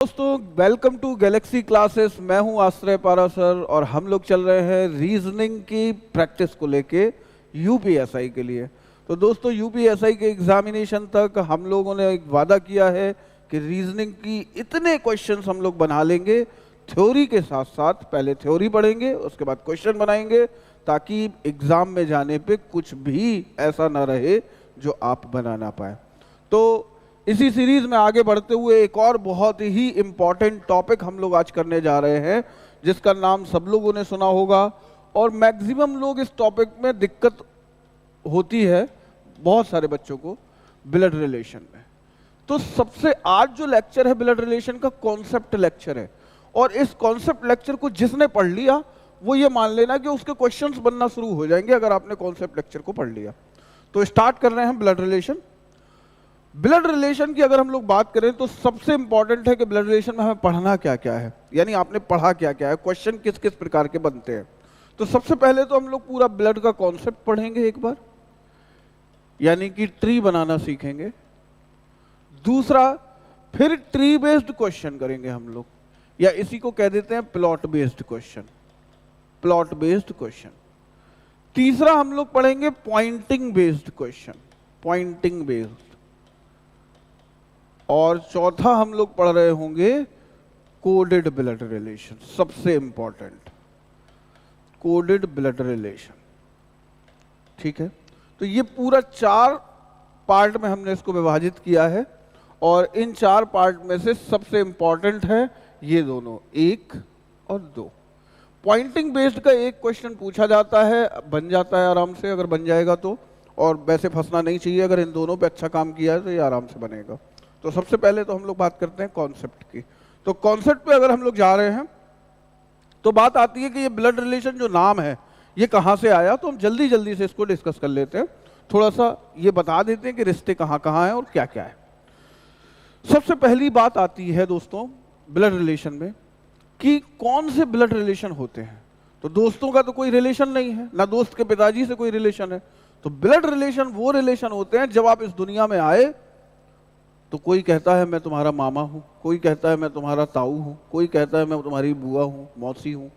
दोस्तों welcome to Galaxy classes. मैं हूं आश्रय पारा सर और हम लोग चल रहे हैं रीजनिंग की प्रैक्टिस को लेके यूपीएसआई के लिए। तो दोस्तों यूपीएसआई के एग्जामिनेशन तक हम लोगों ने एक वादा किया है कि रीजनिंग की इतने क्वेश्चंस हम लोग बना लेंगे, थ्योरी के साथ साथ पहले थ्योरी पढ़ेंगे उसके बाद क्वेश्चन बनाएंगे, ताकि एग्जाम में जाने पे कुछ भी ऐसा ना रहे जो आप बना ना पाए। तो इसी सीरीज में आगे बढ़ते हुए एक और बहुत ही इंपॉर्टेंट टॉपिक हम लोग आज करने जा रहे हैं, जिसका नाम सब लोगों ने सुना होगा और मैक्सिमम लोग इस टॉपिक में दिक्कत होती है बहुत सारे बच्चों को, ब्लड रिलेशन में। तो सबसे आज जो लेक्चर है ब्लड रिलेशन का कॉन्सेप्ट लेक्चर है, और इस कॉन्सेप्ट लेक्चर को जिसने पढ़ लिया वो ये मान लेना कि उसके क्वेश्चंस बनना शुरू हो जाएंगे अगर आपने कॉन्सेप्ट लेक्चर को पढ़ लिया। तो स्टार्ट कर रहे हैं ब्लड रिलेशन। ब्लड रिलेशन की अगर हम लोग बात करें तो सबसे इंपॉर्टेंट है कि ब्लड रिलेशन में हमें पढ़ना क्या क्या है, यानी आपने पढ़ा क्या क्या है, क्वेश्चन किस किस प्रकार के बनते हैं। तो सबसे पहले तो हम लोग पूरा ब्लड का कॉन्सेप्ट पढ़ेंगे एक बार, यानी कि ट्री बनाना सीखेंगे। दूसरा, फिर ट्री बेस्ड क्वेश्चन करेंगे हम लोग, या इसी को कह देते हैं plot based question, plot based question. तीसरा हम लोग पढ़ेंगे pointing based question, pointing based. और चौथा हम लोग पढ़ रहे होंगे कोडेड ब्लड रिलेशन, सबसे इंपॉर्टेंट कोडेड ब्लड रिलेशन। ठीक है, तो ये पूरा 4 पार्ट में हमने इसको विभाजित किया है, और इन 4 पार्ट में से सबसे इंपॉर्टेंट है ये दोनों, 1 और 2। पॉइंटिंग बेस्ड का एक क्वेश्चन पूछा जाता है, बन जाता है आराम से अगर बन जाएगा तो, और वैसे फंसना नहीं चाहिए, अगर इन दोनों पे अच्छा काम किया है तो ये आराम से बनेगा। तो सबसे पहले तो हम लोग बात करते हैं कॉन्सेप्ट की। तो कॉन्सेप्ट पे अगर हम लोग जा रहे हैं तो बात आती है कि ये ब्लड रिलेशन जो नाम है ये कहाँ से आया। तो हम जल्दी जल्दी से इसको डिस्कस कर लेते हैं, थोड़ा सा ये बता देते हैं कि रिश्ते कहाँ कहाँ हैं और क्या क्या है। सबसे पहली बात आती है दोस्तों ब्लड रिलेशन में कि कौन से ब्लड रिलेशन होते हैं। तो दोस्तों का तो कोई रिलेशन नहीं है, ना दोस्त के पिताजी से कोई रिलेशन है। तो ब्लड रिलेशन वो रिलेशन होते हैं जब आप इस दुनिया में आए तो कोई कहता है मैं तुम्हारा मामा हूं, कोई कहता है मैं तुम्हारा ताऊ हूं, कोई कहता है मैं तुम्हारी बुआ हूं, मौसी हूं।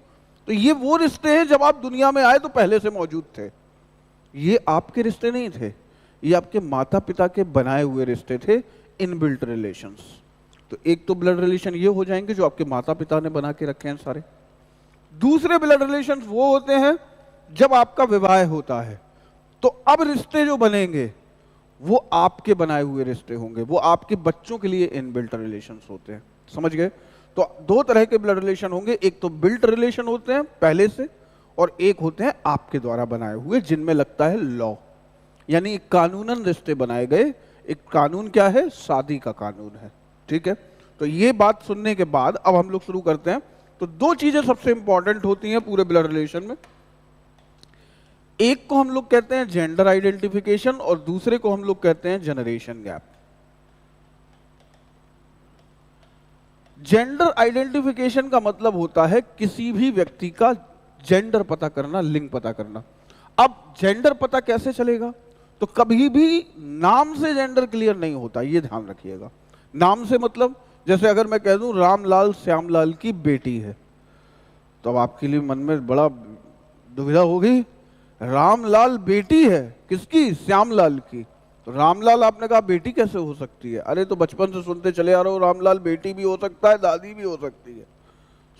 तो ये वो रिश्ते हैं जब आप दुनिया में आए तो पहले से मौजूद थे। ये आपके रिश्ते नहीं थे, ये आपके माता पिता के बनाए हुए रिश्ते थे, इनबिल्ट रिलेशंस। तो एक तो ब्लड रिलेशन ये हो जाएंगे जो आपके माता पिता ने बना के रखे हैं सारे। दूसरे ब्लड रिलेशन वो होते हैं जब आपका विवाह होता है, तो अब रिश्ते जो बनेंगे वो आपके बनाए हुए रिश्ते होंगे, वो आपके बच्चों के लिए इनबिल्ट रिलेशंस होते हैं। समझ गए? तो 2 तरह के ब्लड रिलेशन होंगे, एक तो बिल्ट रिलेशन होते हैं पहले से, और एक होते हैं आपके द्वारा बनाए हुए जिनमें लगता है लॉ, यानी कानूनन रिश्ते बनाए गए। एक कानून क्या है? शादी का कानून है। ठीक है, तो ये बात सुनने के बाद अब हम लोग शुरू करते हैं। तो 2 चीजें सबसे इंपॉर्टेंट होती हैं पूरे ब्लड रिलेशन में, एक को हम लोग कहते हैं जेंडर आइडेंटिफिकेशन और दूसरे को हम लोग कहते हैं जनरेशन गैप। जेंडर आइडेंटिफिकेशन का मतलब होता है किसी भी व्यक्ति का जेंडर पता करना, लिंग पता करना। अब जेंडर पता कैसे चलेगा? तो कभी भी नाम से जेंडर क्लियर नहीं होता, ये ध्यान रखिएगा। नाम से मतलब जैसे अगर मैं कह दूं रामलाल श्यामलाल की बेटी है, तो अब आपके लिए मन में बड़ा दुविधा होगी, रामलाल बेटी है किसकी? श्यामलाल की। तो रामलाल आपने कहा बेटी कैसे हो सकती है? अरे तो बचपन से सुनते चले आ रहे हो, रामलाल बेटी भी हो सकता है, दादी भी हो सकती है।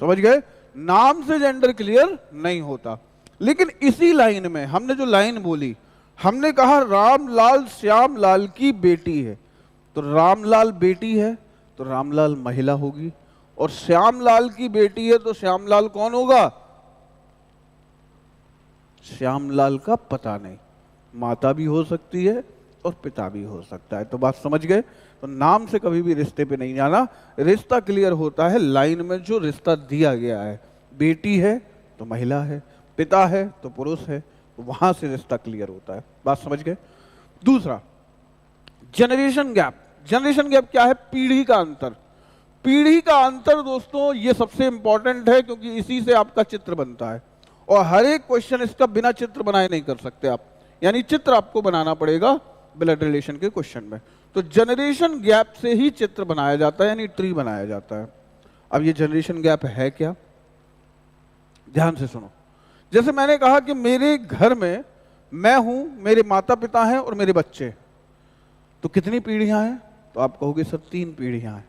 समझ गए? नाम से जेंडर क्लियर नहीं होता। लेकिन इसी लाइन में हमने जो लाइन बोली, हमने कहा रामलाल श्यामलाल की बेटी है, तो रामलाल बेटी है तो रामलाल महिला होगी, और श्यामलाल की बेटी है तो श्यामलाल कौन होगा? श्यामलाल का पता नहीं, माता भी हो सकती है और पिता भी हो सकता है। तो बात समझ गए? तो नाम से कभी भी रिश्ते पे नहीं जाना, रिश्ता क्लियर होता है लाइन में जो रिश्ता दिया गया है। बेटी है तो महिला है, पिता है तो पुरुष है, तो वहां से रिश्ता क्लियर होता है। बात समझ गए? दूसरा, जनरेशन गैप। जनरेशन गैप क्या है? पीढ़ी का अंतर। पीढ़ी का अंतर दोस्तों ये सबसे इंपॉर्टेंट है, क्योंकि इसी से आपका चित्र बनता है, और हर एक क्वेश्चन इसका बिना चित्र बनाए नहीं कर सकते आप, यानी चित्र आपको बनाना पड़ेगा ब्लड रिलेशन के क्वेश्चन में। तो जनरेशन गैप से ही चित्र बनाया जाता है, यानी ट्री बनाया जाता है। अब ये जनरेशन गैप है क्या, ध्यान से सुनो। जैसे मैंने कहा कि मेरे घर में मैं हूं, मेरे माता पिता हैं और मेरे बच्चे, तो कितनी पीढ़ियां हैं? तो आप कहोगे सर 3 पीढ़ियां हैं,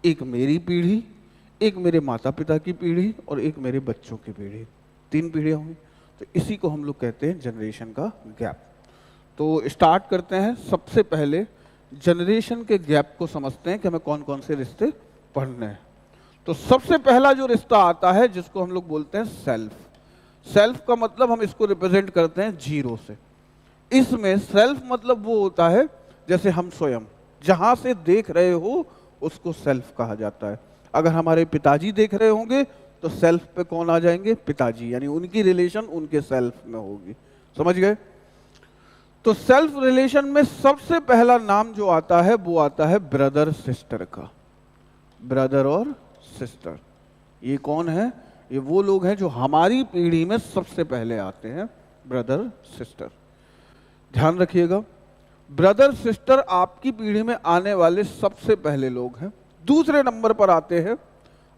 एक मेरी पीढ़ी, एक मेरे माता पिता की पीढ़ी और एक मेरे बच्चों की पीढ़ी, 3 पीढ़ियां हुई। तो इसी को हम लोग कहते हैं जनरेशन का गैप। तो स्टार्ट करते हैं। सबसे पहले जनरेशन के गैप को समझते हैं कि हमें कौन कौन से रिश्ते पढ़ने हैं। तो सबसे पहला जो रिश्ता आता है जिसको हम लोग बोलते हैं सेल्फ। सेल्फ का मतलब हम इसको रिप्रेजेंट करते हैं 0 से। इसमें सेल्फ मतलब वो होता है जैसे हम स्वयं जहां से देख रहे हो उसको सेल्फ कहा जाता है। अगर हमारे पिताजी देख रहे होंगे तो सेल्फ पे कौन आ जाएंगे? पिताजी, यानी उनकी रिलेशन उनके सेल्फ में होगी। समझ गए? तो सेल्फ रिलेशन में सबसे पहला नाम जो आता है वो आता है ब्रदर सिस्टर का। ब्रदर और सिस्टर, ये कौन है? ये वो लोग हैं जो हमारी पीढ़ी में सबसे पहले आते हैं, ब्रदर सिस्टर। ध्यान रखिएगा, ब्रदर सिस्टर आपकी पीढ़ी में आने वाले सबसे पहले लोग हैं। दूसरे नंबर पर आते हैं,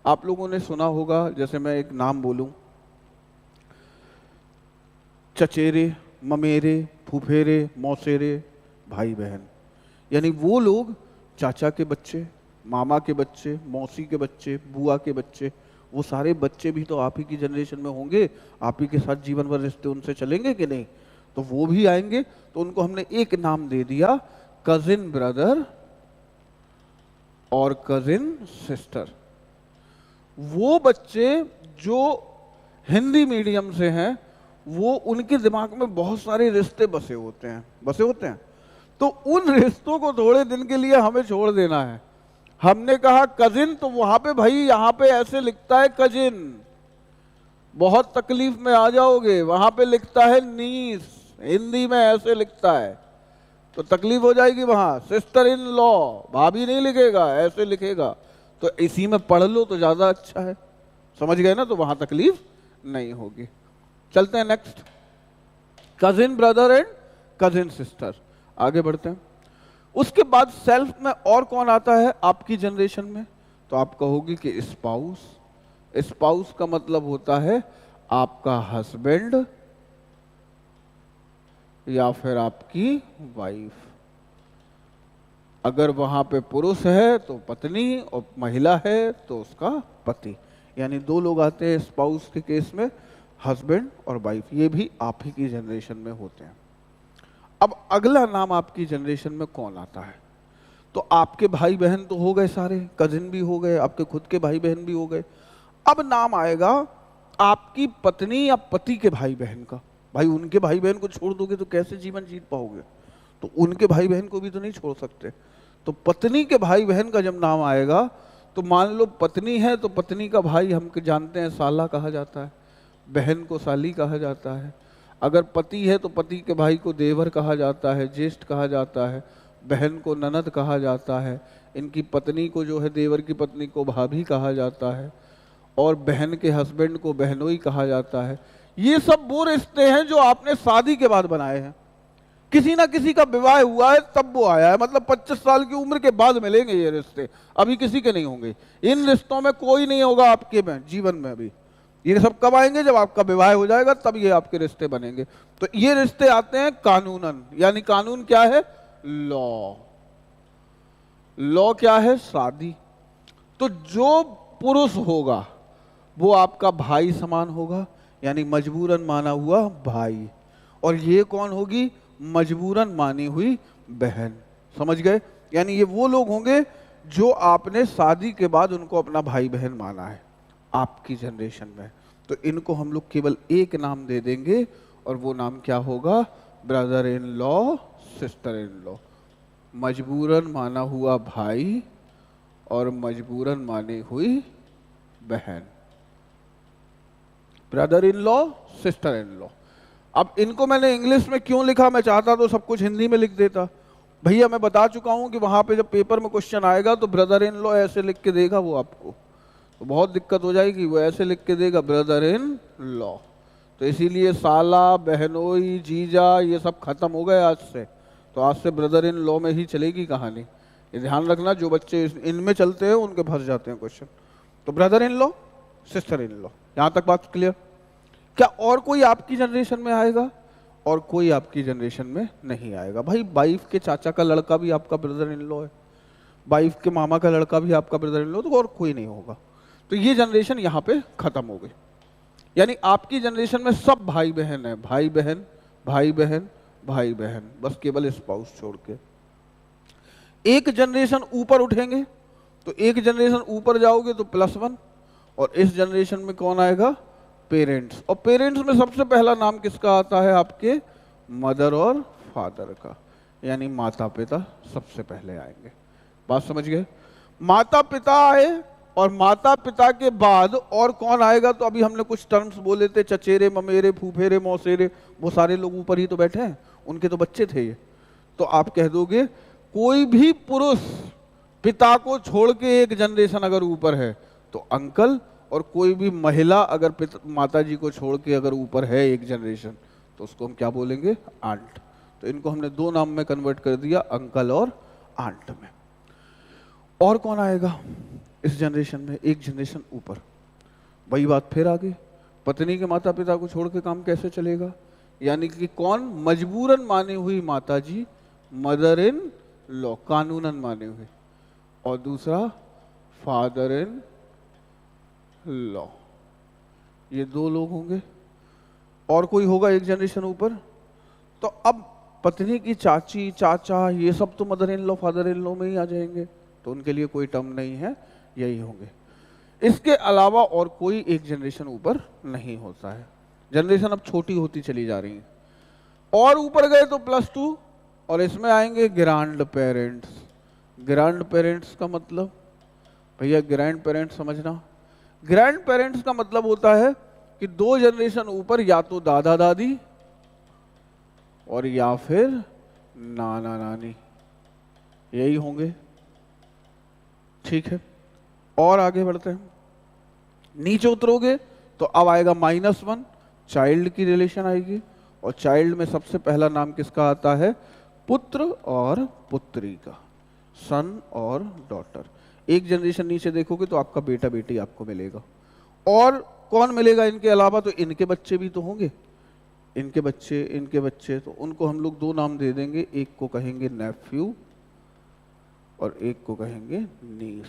आप लोगों ने सुना होगा, जैसे मैं एक नाम बोलूं, चचेरे, ममेरे, फुफेरे, मौसेरे, भाई बहन, यानी वो लोग चाचा के बच्चे, मामा के बच्चे, मौसी के बच्चे, बुआ के बच्चे, वो सारे बच्चे भी तो आप ही की जनरेशन में होंगे, आप ही के साथ जीवन भर रिश्ते उनसे चलेंगे कि नहीं? तो वो भी आएंगे। तो उनको हमने एक नाम दे दिया, कजिन ब्रदर और कजिन सिस्टर। वो बच्चे जो हिंदी मीडियम से हैं, वो उनके दिमाग में बहुत सारे रिश्ते बसे होते हैं, तो उन रिश्तों को थोड़े दिन के लिए हमें छोड़ देना है। हमने कहा कजिन, तो वहां पे भाई यहां पे ऐसे लिखता है कजिन, बहुत तकलीफ में आ जाओगे। वहां पे लिखता है नीस, हिंदी में ऐसे लिखता है, तो तकलीफ हो जाएगी। वहां सिस्टर इन लॉ, भाभी नहीं लिखेगा, ऐसे लिखेगा। तो इसी में पढ़ लो तो ज्यादा अच्छा है। समझ गए ना? तो वहां तकलीफ नहीं होगी। चलते हैं next, cousin brother and cousin sister. आगे बढ़ते हैं। उसके बाद सेल्फ में और कौन आता है आपकी जनरेशन में? तो आप कहोगे कि स्पाउस। स्पाउस का मतलब होता है आपका हस्बैंड या फिर आपकी वाइफ। अगर वहां पे पुरुष है तो पत्नी और महिला है तो उसका पति, यानी 2 लोग आते हैं स्पाउस के केस में, हस्बैंड और वाइफ। ये भी आप ही की जनरेशन में होते हैं। अब अगला नाम आपकी जनरेशन में कौन आता है? तो आपके भाई बहन तो हो गए सारे, कजिन भी हो गए, आपके खुद के भाई बहन भी हो गए। अब नाम आएगा आपकी पत्नी या पति के भाई बहन का। भाई उनके भाई बहन को छोड़ दोगे तो कैसे जीवन जीत पाओगे? तो उनके भाई बहन को भी तो नहीं छोड़ सकते। तो पत्नी के भाई बहन का जब नाम आएगा, तो मान लो पत्नी है तो पत्नी का भाई हम जानते हैं साला कहा जाता है, बहन को साली कहा जाता है। अगर पति है तो पति के भाई को देवर कहा जाता है, ज्येष्ठ कहा जाता है, बहन को ननद कहा जाता है, इनकी पत्नी को जो है देवर की पत्नी को भाभी कहा जाता है, और बहन के हस्बैंड को बहनोई कहा जाता है। ये सब वो रिश्ते हैं जो आपने शादी के बाद बनाए हैं। किसी ना किसी का विवाह हुआ है तब वो आया है, मतलब 25 साल की उम्र के बाद मिलेंगे ये रिश्ते, अभी किसी के नहीं होंगे। इन रिश्तों में कोई नहीं होगा आपके में जीवन में। अभी ये सब कब आएंगे? जब आपका विवाह हो जाएगा तब ये आपके रिश्ते बनेंगे। तो ये रिश्ते आते हैं कानूनन, यानी कानून क्या है? लॉ। लॉ क्या है? शादी। तो जो पुरुष होगा वो आपका भाई समान होगा, यानी मजबूरन माना हुआ भाई, और ये कौन होगी? मजबूरन मानी हुई बहन। समझ गए? यानी ये वो लोग होंगे जो आपने शादी के बाद उनको अपना भाई बहन माना है आपकी जनरेशन में। तो इनको हम लोग केवल एक नाम दे देंगे, और वो नाम क्या होगा? Brother in law, sister in law. मजबूरन माना हुआ भाई और मजबूरन मानी हुई बहन, brother in law, sister in law. अब इनको मैंने इंग्लिश में क्यों लिखा? मैं चाहता तो सब कुछ हिंदी में लिख देता। भैया मैं बता चुका हूं कि वहां पे जब पेपर में क्वेश्चन आएगा तो ब्रदर इन लॉ ऐसे लिख के देगा वो आपको, तो बहुत दिक्कत हो जाएगी। वो ऐसे लिख के देगा ब्रदर इन लॉ। तो इसीलिए साला, बहनोई, जीजा ये सब खत्म हो गए आज से। तो आज से ब्रदर इन लॉ में ही चलेगी कहानी। ये ध्यान रखना, जो बच्चे इनमें चलते हैं उनके फंस जाते हैं क्वेश्चन। तो brother in law, sister in law, यहां तक बात क्लियर। क्या और कोई आपकी जनरेशन में आएगा? और कोई आपकी जनरेशन में नहीं आएगा। भाई वाइफ के चाचा का लड़का भी आपका ब्रदर इन लॉ है, वाइफ के मामा का लड़का भी आपका ब्रदर इन लॉ, तो और कोई नहीं होगा। तो ये जनरेशन यहाँ पे खत्म हो गई। यानी आपकी जनरेशन में सब भाई बहन है, भाई बहन भाई बहन भाई बहन, बस केवल स्पाउस छोड़ के। एक जनरेशन ऊपर उठेंगे तो एक जनरेशन ऊपर जाओगे तो +1, और इस जनरेशन में कौन आएगा? पेरेंट्स। और पेरेंट्स में सबसे पहला नाम किसका आता है? आपके मदर और फादर का, यानी माता पिता सबसे पहले आएंगे। बात समझ गए? माता पिता आए और माता पिता के बाद और कौन आएगा? तो अभी हमने कुछ टर्म्स बोले थे, चचेरे, ममेरे, फूफेरे, मौसेरे, वो सारे लोग ऊपर ही तो बैठे हैं, उनके तो बच्चे थे ये। तो आप कह दोगे कोई भी पुरुष पिता को छोड़ के एक जनरेशन अगर ऊपर है तो अंकल, और कोई भी महिला अगर माता जी को छोड़ के अगर ऊपर है एक जनरेशन तो उसको हम क्या बोलेंगे? आंट। तो इनको हमने दो नाम में कन्वर्ट कर दिया, अंकल और आंट में। और कौन आएगा इस जनरेशन में? एक जनरेशन ऊपर। वही बात फिर आगे, पत्नी के माता पिता को छोड़ के काम कैसे चलेगा? यानी कि कौन? मजबूरन मानी हुई माता जी, मदर इन लॉ, कानूनन माने हुए, और दूसरा फादर इन लॉ। ये दो लोग होंगे। और कोई होगा एक जनरेशन ऊपर? तो अब पत्नी की चाची, चाचा, ये सब तो mother in law, father in law में ही आ जाएंगे, तो उनके लिए कोई टर्म नहीं है, यही होंगे। इसके अलावा और कोई एक जनरेशन ऊपर नहीं होता है। जनरेशन अब छोटी होती चली जा रही है। और ऊपर गए तो +2, और इसमें आएंगे ग्रैंड पेरेंट्स। ग्रैंड पेरेंट्स का मतलब, भैया ग्रैंड पेरेंट्स समझना, ग्रैंड पेरेंट्स का मतलब होता है कि 2 जनरेशन ऊपर या तो दादा दादी और या फिर नाना नानी, यही होंगे। ठीक है, और आगे बढ़ते हैं। नीचे उतरोगे तो अब आएगा -1, चाइल्ड की रिलेशन आएगी, और चाइल्ड में सबसे पहला नाम किसका आता है? पुत्र और पुत्री का, सन और डॉटर। एक जनरेशन नीचे देखोगे तो आपका बेटा बेटी आपको मिलेगा। और कौन मिलेगा इनके अलावा? तो इनके बच्चे भी तो होंगे, इनके बच्चे, तो उनको हम लोग 2 नाम दे देंगे, एक को कहेंगे नेफ्यू और एक को कहेंगे नीस।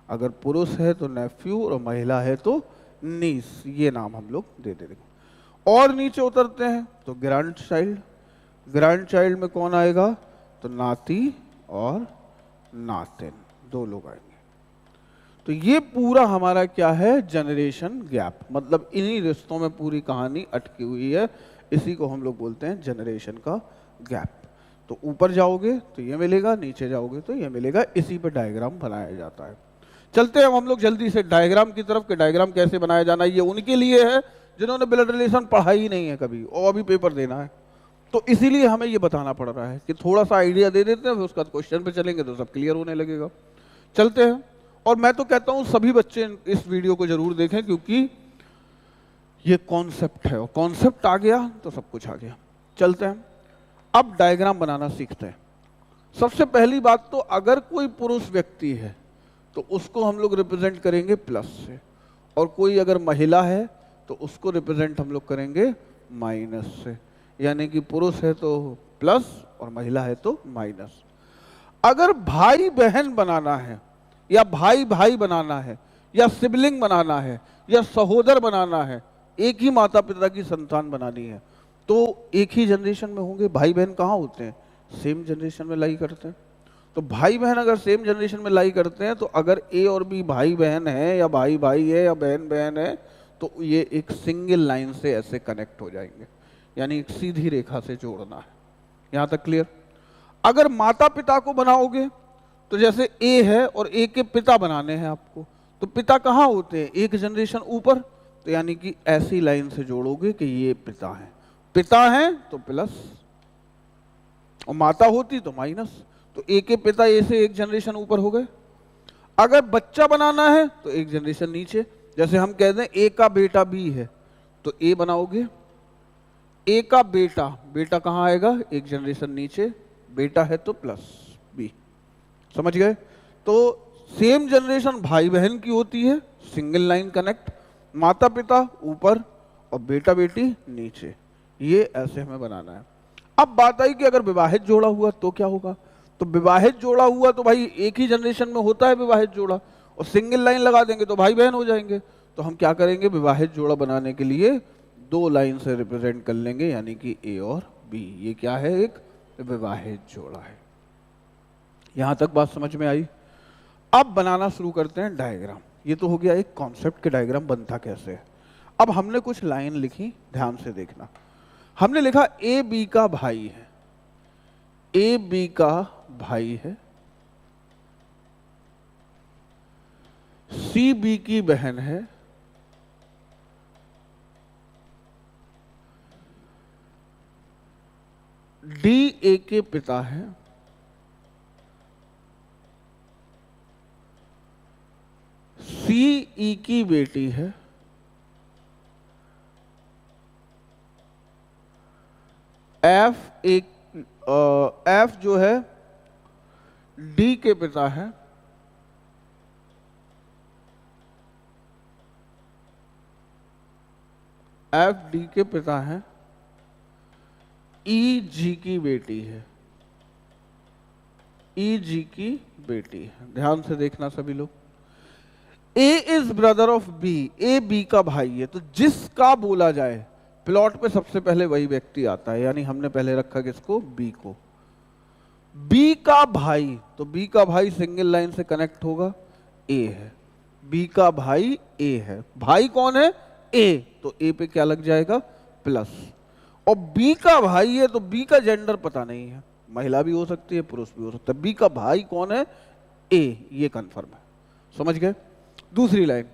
अगर पुरुष है तो नेफ्यू और महिला है तो नीस, ये नाम हम लोग दे देंगे। और नीचे उतरते हैं तो ग्रैंड चाइल्ड। ग्रैंड चाइल्ड में कौन आएगा? तो नाती और नातिन, 2 लोग आएंगे। तो ये पूरा हमारा क्या है? Generation gap. मतलब इन्हीं रिश्तों में पूरी कहानी अटकी हुई है, इसी को हम लोग बोलते हैं जनरेशन का गैप। तो ऊपर जाओगे तो ये मिलेगा, नीचे जाओगे तो ये मिलेगा, इसी पे डायग्राम बनाया जाता है। चलते हैं हम लोग जल्दी से डायग्राम की तरफ, कि डायग्राम कैसे बनाया जाना है। ये उनके लिए है जिन्होंने ब्लड रिलेशन पढ़ा ही नहीं है कभी, और अभी पेपर देना है, तो इसीलिए हमें ये बताना पड़ रहा है कि थोड़ा सा आइडिया दे देते हैं, फिर उसका क्वेश्चन पे चलेंगे तो सब क्लियर होने लगेगा। चलते हैं। और मैं तो कहता हूं सभी बच्चे इस वीडियो को जरूर देखें, क्योंकि ये कॉन्सेप्ट है, और कॉन्सेप्ट आ गया तो सब कुछ आ गया। चलते हैं, अब डायग्राम बनाना सीखते हैं। सबसे पहली बात तो अगर कोई पुरुष व्यक्ति है तो उसको हम लोग रिप्रेजेंट करेंगे प्लस से, और कोई अगर महिला है तो उसको रिप्रेजेंट हम लोग करेंगे माइनस से। यानी कि पुरुष है तो प्लस और महिला है तो माइनस। अगर भाई बहन बनाना है, या भाई भाई बनाना है, या सिबलिंग बनाना है, या सहोदर बनाना है, एक ही माता पिता की संतान बनानी है, तो एक ही जनरेशन में होंगे। भाई बहन कहाँ होते हैं? सेम जनरेशन में लाई करते हैं। तो भाई बहन अगर सेम जनरेशन में लाई करते हैं, तो अगर ए और बी भाई बहन है, या भाई भाई है, या बहन बहन है, तो ये एक सिंगल लाइन से ऐसे कनेक्ट हो जाएंगे, यानी एक सीधी रेखा से जोड़ना है। यहां तक क्लियर? अगर माता पिता को बनाओगे तो जैसे ए है और ए के पिता बनाने हैं आपको, तो पिता कहाँ होते हैं? एक जनरेशन ऊपर, तो यानी कि ऐसी लाइन से जोड़ोगे कि ये पिता है। पिता है तो प्लस, और माता होती तो माइनस, तो ए के पिता ए से एक जनरेशन ऊपर हो गए। अगर बच्चा बनाना है तो एक जनरेशन नीचे, जैसे हम कह दें ए का बेटा बी है, तो ए बनाओगे, ए का बेटा, बेटा कहाँ आएगा? एक जनरेशन नीचे, बेटा है तो प्लस बी। समझ गए? तो सेम जनरेशन भाई बहन की होती है, सिंगल लाइन कनेक्ट, माता पिता ऊपर और बेटा बेटी नीचे, ये ऐसे हमें बनाना है। अब बात आई कि अगर विवाहित जोड़ा हुआ तो क्या होगा? तो विवाहित जोड़ा हुआ तो भाई एक ही जनरेशन में होता है विवाहित जोड़ा, और सिंगल लाइन लगा देंगे तो भाई बहन हो जाएंगे। तो हम क्या करेंगे, विवाहित जोड़ा बनाने के लिए दो लाइन से रिप्रेजेंट कर लेंगे, यानी कि ए और बी। ये क्या है? एक विवाहित जोड़ा है। यहां तक बात समझ में आई? अब बनाना शुरू करते हैं डायग्राम। ये तो हो गया एक कॉन्सेप्ट के डायग्राम बनता कैसे है। अब हमने कुछ लाइन लिखी, ध्यान से देखना। हमने लिखा ए बी का भाई है, ए बी का भाई है, सी बी की बहन है, डी ए के पिता है, सी ई की बेटी है, एफ जो है डी के पिता है, एफ डी के पिता है, ई जी की बेटी है, ई जी की बेटी है। ध्यान से देखना सभी लोग। A is brother of B, A B का भाई है, तो जिसका बोला जाए प्लॉट पे सबसे पहले वही व्यक्ति आता है, यानी हमने पहले रखा किसको? बी को। बी का भाई, तो बी का भाई सिंगल लाइन से कनेक्ट होगा, ए है। बी का भाई ए है, भाई कौन है? ए, तो ए पे क्या लग जाएगा? प्लस। और बी का भाई है तो बी का जेंडर पता नहीं है, महिला भी हो सकती है पुरुष भी हो सकता है। बी का भाई कौन है? ए, ये कंफर्म है। समझ गए? दूसरी लाइन,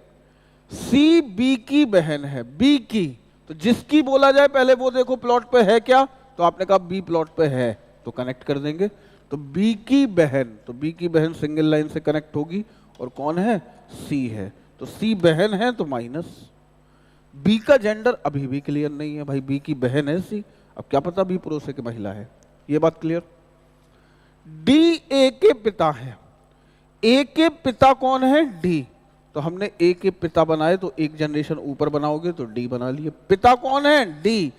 सी बी की बहन है, बी की, तो जिसकी बोला जाए पहले वो देखो प्लॉट पे है क्या, तो आपने कहा बी प्लॉट पे है तो कनेक्ट कर देंगे। तो बी की बहन, तो बी की बहन सिंगल लाइन से कनेक्ट होगी, और कौन है? सी है, तो सी बहन है तो माइनस। बी का जेंडर अभी भी क्लियर नहीं है भाई, बी की बहन है सी, अब क्या पता बी पुरुष है कि महिला है, ये बात क्लियर। डी ए के पिता है, ए के पिता कौन है? डी, तो हमने ए के पिता बनाए तो एक जनरेशन ऊपर बनाओगे तो डी बना लिए। पिता कौन है? डी,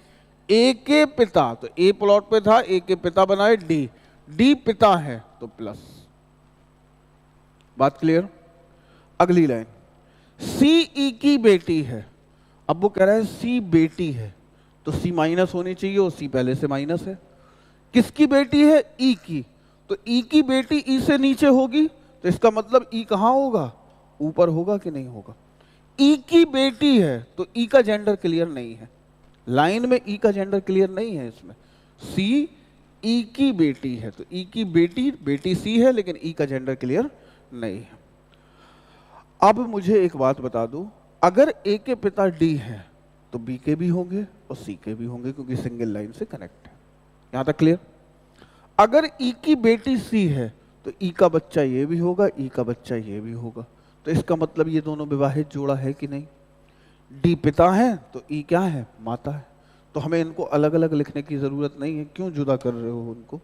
ए के पिता, तो ए प्लॉट पे था, ए के पिता बनाए डी, डी पिता है तो प्लस। बात क्लियर? अगली लाइन, सी ई की बेटी है, अब वो कह रहा है सी बेटी है, तो सी माइनस होनी चाहिए और सी पहले से माइनस है। किसकी बेटी है? ई की, तो ई की बेटी ई से नीचे होगी, तो इसका मतलब ई कहां होगा? ऊपर होगा कि नहीं होगा? ई की बेटी है तो ई का जेंडर क्लियर नहीं है, लाइन में ई का जेंडर क्लियर नहीं है इसमें। सी ई की बेटी है, तो ई की बेटी, बेटी सी है लेकिन ई का जेंडर क्लियर नहीं है। अब मुझे एक बात बता दो, अगर ए के पिता डी है तो बी के भी होंगे और सी के भी होंगे, क्योंकि सिंगल लाइन से कनेक्ट है। यहां तक क्लियर? अगर ई की बेटी सी है तो ई का बच्चा ये भी होगा, ई का बच्चा ये भी होगा, तो इसका मतलब ये दोनों विवाहित जोड़ा है कि नहीं? डी पिता है तो ई क्या है? माता है, तो हमें इनको अलग अलग लिखने की जरूरत नहीं है। क्यों जुदा कर रहे हो उनको?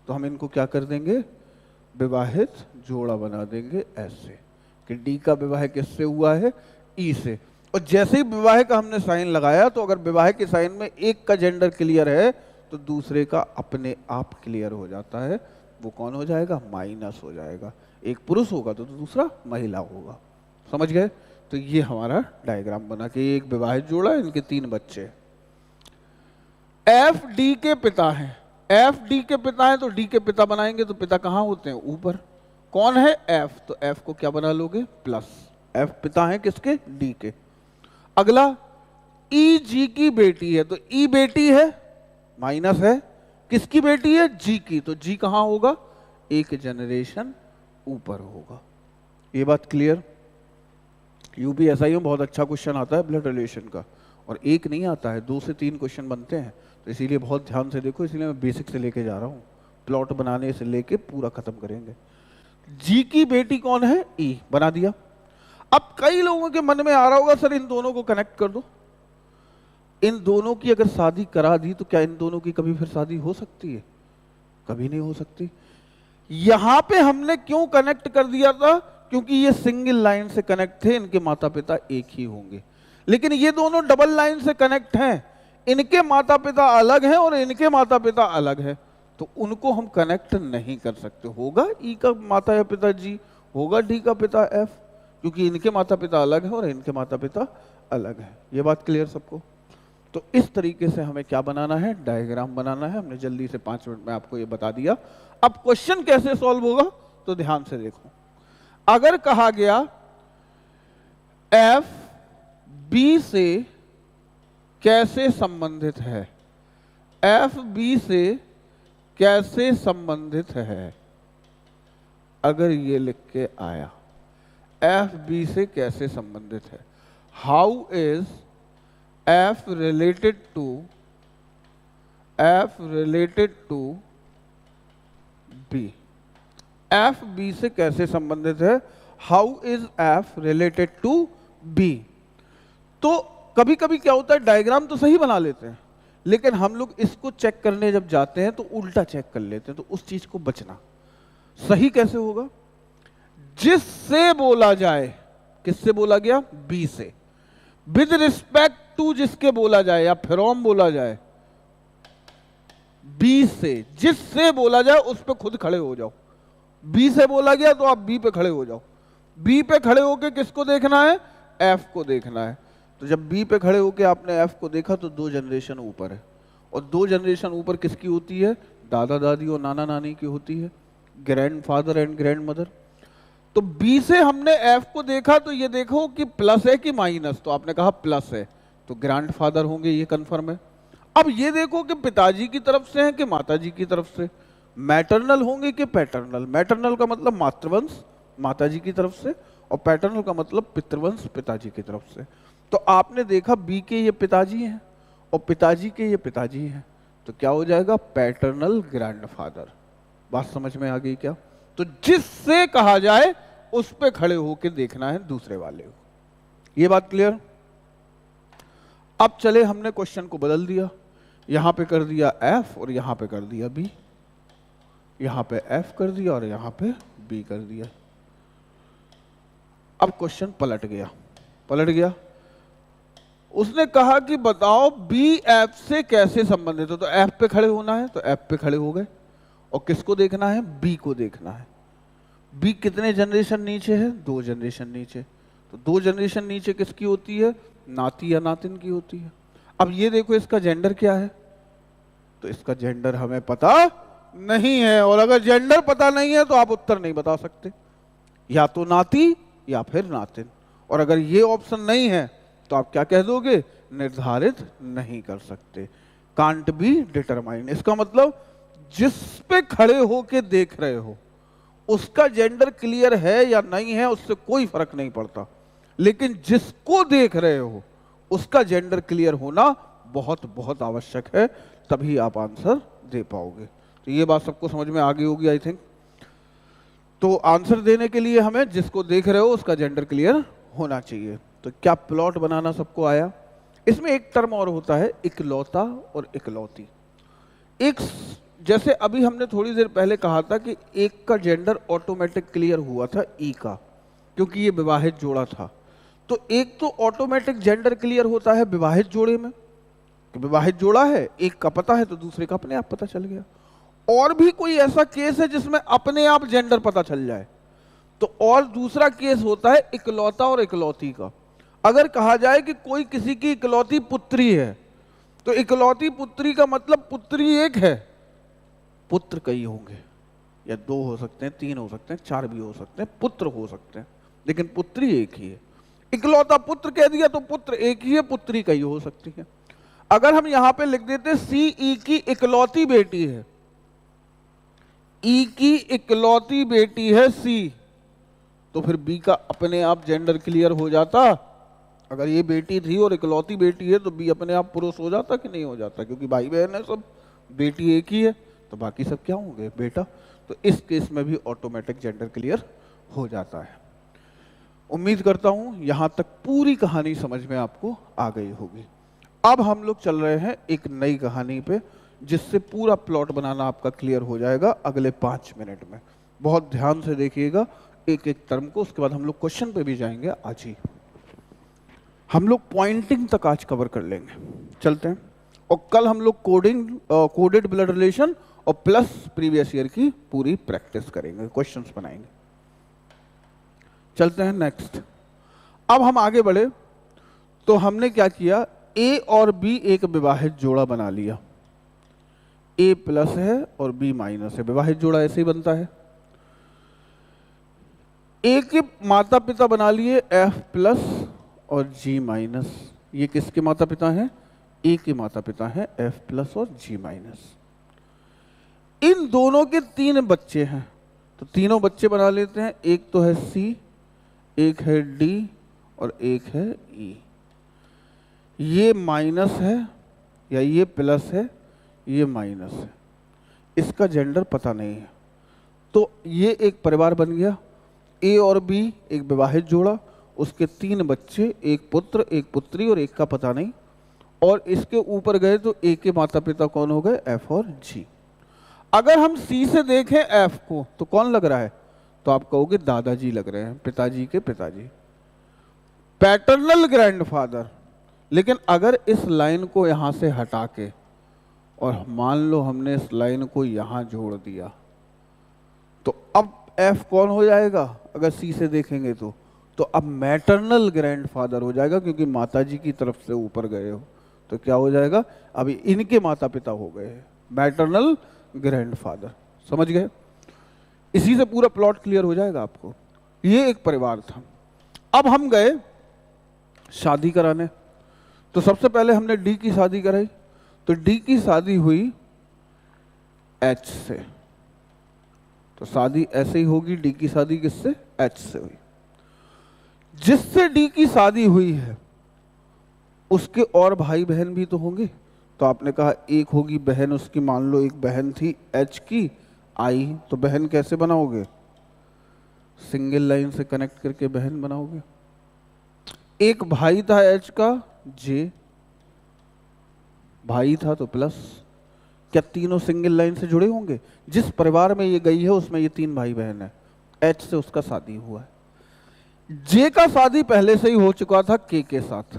तो हम इनको क्या कर देंगे? विवाहित जोड़ा बना देंगे ऐसे कि डी का विवाह किससे हुआ है? ई से। और जैसे ही विवाह का हमने साइन लगाया, तो अगर विवाह के साइन में एक का जेंडर क्लियर है तो दूसरे का अपने आप क्लियर हो जाता है। वो कौन हो जाएगा? माइनस हो जाएगा। एक पुरुष होगा तो दूसरा महिला होगा। समझ गए? तो ये हमारा डायग्राम बना कि एक विवाहित जोड़ा है, इनके 3 बच्चे। एफ डी के पिता है, एफ डी के पिता है तो डी के पिता बनाएंगे, तो पिता कहां होते हैं? ऊपर। कौन है? एफ, तो एफ को क्या बना लोगे? प्लस। एफ पिता है किसके? डी के। अगला, ई जी की बेटी है, तो ई बेटी है, माइनस है, किसकी बेटी है? जी की, तो जी कहां होगा? एक जनरेशन ऊपर होगा। ये बात क्लियर? यूपीएसआई में बहुत अच्छा क्वेश्चन आता है ब्लड रिलेशन का, और एक नहीं आता है, 2 से 3 क्वेश्चन बनते हैं, तो इसीलिए बहुत ध्यान से देखो। इसीलिए मैं बेसिक से लेके जा रहा हूँ, प्लॉट बनाने से लेके पूरा खत्म करेंगे। जी की बेटी कौन है? ई, बना दिया। अब कई लोगों के मन में आ रहा होगा, सर इन दोनों को कनेक्ट कर दो। इन दोनों की अगर शादी करा दी तो क्या इन दोनों की कभी फिर शादी हो सकती है? कभी नहीं हो सकती। यहां पे हमने क्यों कनेक्ट कर दिया था? क्योंकि ये सिंगल लाइन से कनेक्ट थे, इनके माता पिता एक ही होंगे। लेकिन ये दोनों डबल लाइन से कनेक्ट हैं, इनके माता पिता अलग हैं और इनके माता पिता अलग हैं, तो उनको हम कनेक्ट नहीं कर सकते। होगा ई का माता या पिता जी, होगा डी का पिता एफ, क्योंकि इनके माता पिता अलग है और इनके माता पिता अलग है। ये बात क्लियर सबको? तो इस तरीके से हमें क्या बनाना है? डायग्राम बनाना है। हमने जल्दी से 5 मिनट में आपको ये बता दिया। अब क्वेश्चन कैसे सॉल्व होगा तो ध्यान से देखो। अगर कहा गया एफ बी से कैसे संबंधित है, एफ बी से कैसे संबंधित है, अगर ये लिख के आया एफ बी से कैसे संबंधित है, how is F related to B, F B से कैसे संबंधित है, how is F related to B. तो कभी कभी क्या होता है, डायग्राम तो सही बना लेते हैं, लेकिन हम लोग इसको चेक करने जब जाते हैं तो उल्टा चेक कर लेते हैं, तो उस चीज को बचना। सही कैसे होगा? जिससे बोला जाए, किससे बोला गया? बी से, विद रिस्पेक्ट टू जिसके बोला जाए या फ्रॉम बोला जाए, बी से, जिससे बोला जाए उस पे खुद खड़े हो जाओ। बी से बोला गया तो आप बी पे खड़े हो जाओ। बी पे खड़े होके किसको देखना है? एफ को देखना है। तो जब बी पे खड़े होके आपने एफ को देखा तो 2 जनरेशन ऊपर है, और 2 जनरेशन ऊपर किसकी होती है? दादा दादी और नाना नानी की होती है, ग्रैंडफादर एंड ग्रैंड मदर। तो बी से हमने एफ को देखा तो ये देखो कि प्लस है कि माइनस, तो आपने कहा प्लस है, तो ग्रैंडफादर होंगे, ये कंफर्म है। अब ये देखो कि पिताजी की तरफ से हैं कि माताजी की तरफ से, मैटरनल होंगे कि पैटर्नल। मैटरनल का मतलब मातृवंश माताजी की तरफ से, और पैटर्नल का मतलब पितृवंश पिताजी की तरफ से। तो आपने देखा बी के ये पिताजी हैं और पिताजी के ये पिताजी हैं, तो क्या हो जाएगा? Paternal grandfather. बात समझ में आ गई क्या? तो जिससे कहा जाए उस पे खड़े होकर देखना है दूसरे वाले को। ये बात क्लियर? अब चले, हमने क्वेश्चन को बदल दिया, यहां पे कर दिया एफ और यहां पे कर दिया बी, यहां पे एफ कर दिया और यहां पे बी कर दिया। अब क्वेश्चन पलट गया। उसने कहा कि बताओ बी एफ से कैसे संबंधित है, तो एफ पे खड़े होना है, तो एफ पे खड़े हो गए, और किसको देखना है? बी को देखना है। बी कितने जनरेशन नीचे है? 2 जनरेशन नीचे। तो 2 जनरेशन नीचे किसकी होती है? नाती या नातिन की होती है। अब ये देखो इसका जेंडर क्या है, तो इसका जेंडर हमें पता नहीं है, और अगर जेंडर पता नहीं है तो आप उत्तर नहीं बता सकते, या तो नाती या फिर नातिन। और अगर ये ऑप्शन नहीं है तो आप क्या कह दोगे? निर्धारित नहीं कर सकते, कांट बी डिटरमाइन। इसका मतलब जिस पे खड़े होके देख रहे हो उसका जेंडर क्लियर है या नहीं है उससे कोई फर्क नहीं पड़ता, लेकिन जिसको देख रहे हो उसका जेंडर क्लियर होना बहुत बहुत आवश्यक है, तभी आप आंसर दे पाओगे। तो ये बात सबको समझ में आ गई होगी आई थिंक। तो आंसर देने के लिए हमें जिसको देख रहे हो उसका जेंडर क्लियर होना चाहिए। तो क्या प्लॉट बनाना सबको आया? इसमें एक टर्म और होता है, इकलौता और इकलौती। एक, जैसे अभी हमने थोड़ी देर पहले कहा था कि एक का जेंडर ऑटोमेटिक क्लियर हुआ था ई का, क्योंकि ये विवाहित जोड़ा था। तो एक तो ऑटोमेटिक जेंडर क्लियर होता है विवाहित जोड़े में, कि विवाहित जोड़ा है, एक का पता है तो दूसरे का अपने आप पता चल गया। और भी कोई ऐसा केस है जिसमें अपने आप जेंडर पता चल जाए, तो और दूसरा केस होता है इकलौता और इकलौती का। अगर कहा जाए कि कोई किसी की इकलौती पुत्री है, तो इकलौती पुत्री का मतलब पुत्री एक है, पुत्र कई होंगे, या 2 हो सकते हैं, 3 हो सकते हैं, 4 भी हो सकते हैं, पुत्र हो सकते हैं, लेकिन पुत्री एक ही है। इकलौता पुत्र कह दिया तो पुत्र एक ही है, पुत्री कई हो सकती है। अगर हम यहां पे लिख देते सी ई की इकलौती बेटी है, ई की इकलौती बेटी है सी, तो फिर बी का अपने आप जेंडर क्लियर हो जाता। अगर ये बेटी थी और इकलौती बेटी है तो बी अपने आप पुरुष हो जाता कि नहीं हो जाता, क्योंकि भाई बहन है सब, बेटी एक ही है तो बाकी सब क्या होंगे? बेटा। तो इस केस में भी ऑटोमेटिक जेंडर क्लियर हो जाता है। उम्मीद करता हूं यहां तक पूरी कहानी समझ में आपको आ गई होगी। अब हम लोग चल रहे हैं एक नई कहानी पे, जिससे पूरा प्लॉट बनाना आपका क्लियर हो जाएगा अगले 5 मिनट में। बहुत ध्यान से देखिएगा एक एक टर्म को, उसके बाद हम लोग क्वेश्चन पे भी जाएंगे। आज ही हम लोग पॉइंटिंग तक आज कवर कर लेंगे, चलते हैं। और कल हम लोग कोडेड ब्लड रिलेशन और प्लस प्रीवियस ईयर की पूरी प्रैक्टिस करेंगे, क्वेश्चंस बनाएंगे। चलते हैं नेक्स्ट। अब हम आगे बढ़े तो हमने क्या किया, ए और बी एक विवाहित जोड़ा बना लिया। ए प्लस है और बी माइनस है, विवाहित जोड़ा ऐसे ही बनता है। ए के माता पिता बना लिए एफ प्लस और जी माइनस। ये किसके माता पिता हैं? ए के माता पिता हैं एफ प्लस और जी माइनस। इन दोनों के 3 बच्चे हैं, तो तीनों बच्चे बना लेते हैं। एक तो है सी, एक है डी और एक है ई। ये माइनस है या ये प्लस है, ये माइनस है, इसका जेंडर पता नहीं है। तो ये एक परिवार बन गया। ए और बी एक विवाहित जोड़ा, उसके 3 बच्चे, एक पुत्र एक पुत्री और एक का पता नहीं। और इसके ऊपर गए तो ए के माता पिता कौन हो गए? एफ और जी। अगर हम सी से देखें एफ को तो कौन लग रहा है? तो आप कहोगे दादाजी लग रहे हैं, पिताजी के पिताजी, पैटर्नल ग्रैंडफादर। लेकिन अगर इस लाइन को यहां से हटा के और मान लो हमने इस लाइन को यहां जोड़ दिया तो अब एफ कौन हो जाएगा? अगर सी से देखेंगे तो अब मैटरनल ग्रैंडफादर हो जाएगा, क्योंकि माताजी की तरफ से ऊपर गए हो तो क्या हो जाएगा? अभी इनके माता पिता हो गए हैं मैटरनल ग्रैंडफादर। समझ गए? इसी से पूरा प्लॉट क्लियर हो जाएगा आपको। ये एक परिवार था। अब हम गए शादी कराने, तो सबसे पहले हमने डी की शादी कराई। तो डी की शादी हुई एच से, तो शादी ऐसे ही होगी। डी की शादी किससे? एच से हुई। जिससे डी की शादी हुई है उसके और भाई बहन भी तो होंगे। तो आपने कहा एक होगी बहन उसकी, मान लो एक बहन थी एच की आई, तो बहन कैसे बनाओगे? सिंगल लाइन से कनेक्ट करके बहन बनाओगे। एक भाई था एच का जे, भाई था तो प्लस। क्या तीनों सिंगल लाइन से जुड़े होंगे? जिस परिवार में ये गई है उसमें ये 3 भाई बहन है। एच से उसका शादी हुआ है। जे का शादी पहले से ही हो चुका था के साथ,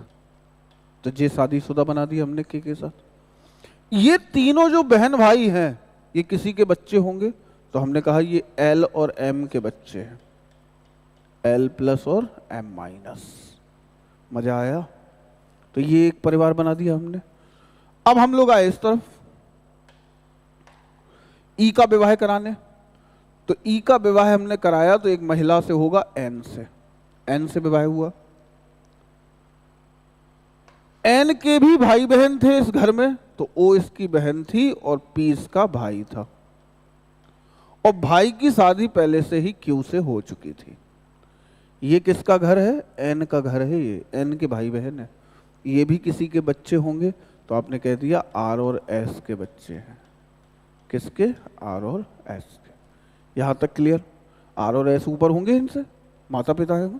तो जे शादीशुदा बना दी हमने के साथ। ये तीनों जो बहन भाई हैं ये किसी के बच्चे होंगे, तो हमने कहा ये एल और एम के बच्चे हैं, एल प्लस और एम माइनस। मजा आया? तो ये एक परिवार बना दिया हमने। अब हम लोग आए इस तरफ ई का विवाह कराने। तो ई का विवाह हमने कराया तो एक महिला से होगा एन से, एन से विवाह हुआ। एन के भी भाई बहन थे इस घर में, तो ओ इसकी बहन थी और पी इसका भाई था। और भाई की शादी पहले से ही क्यू से हो चुकी थी। ये किसका घर है? एन का घर है। ये एन के भाई बहन है। ये भी किसी के बच्चे होंगे, तो आपने कह दिया आर और एस के बच्चे हैं। किसके? आर और एस के। यहां तक क्लियर? आर और एस ऊपर होंगे, इनसे माता पिता है।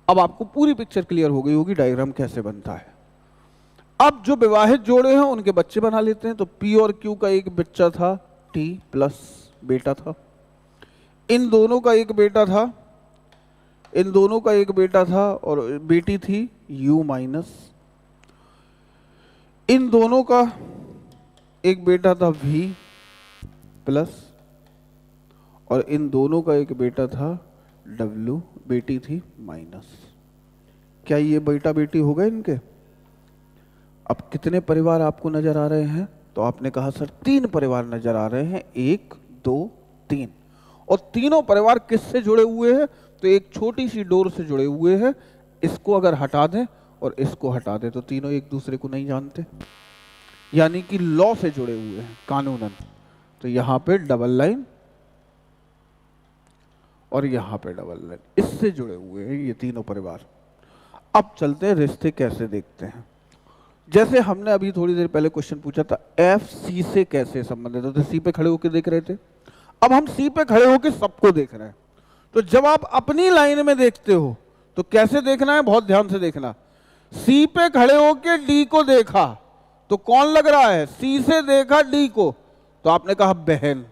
अब आपको पूरी पिक्चर क्लियर हो गई होगी डायग्राम कैसे बनता है। अब जो विवाहित जोड़े हैं उनके बच्चे बना लेते हैं। तो पी और क्यू का एक बच्चा था टी प्लस, बेटा था। इन दोनों का एक बेटा था, इन दोनों का एक बेटा था और बेटी थी यू माइनस। इन दोनों का एक बेटा था वी प्लस और इन दोनों का एक बेटा था डब्ल्यू, बेटी थी माइनस। क्या ये बेटा बेटी हो गए इनके? अब कितने परिवार आपको नजर आ रहे हैं? तो आपने कहा सर 3 परिवार नजर आ रहे हैं, 1 2 3। और तीनों परिवार किससे जुड़े हुए हैं? तो एक छोटी सी डोर से जुड़े हुए हैं। इसको अगर हटा दें और इसको हटा दें तो तीनों एक दूसरे को नहीं जानते, यानी कि लॉ से जुड़े हुए हैं, कानूनन। तो यहां पे डबल लाइन और यहां पे डबल लाइन, इससे जुड़े हुए हैं ये तीनों परिवार। अब चलते हैं रिश्ते कैसे देखते हैं। जैसे हमने अभी थोड़ी देर पहले क्वेश्चन पूछा था एफ सी से कैसे संबंधित है, तो सी पे खड़े होकर देख रहे थे। अब हम सी पे खड़े होकर सबको देख रहे हैं। तो जब आप अपनी लाइन में देखते हो तो कैसे देखना है? बहुत ध्यान से देखना। सी पे खड़े होकर डी को देखा तो कौन लग रहा है? सी से देखा डी को तो आपने कहा बहन,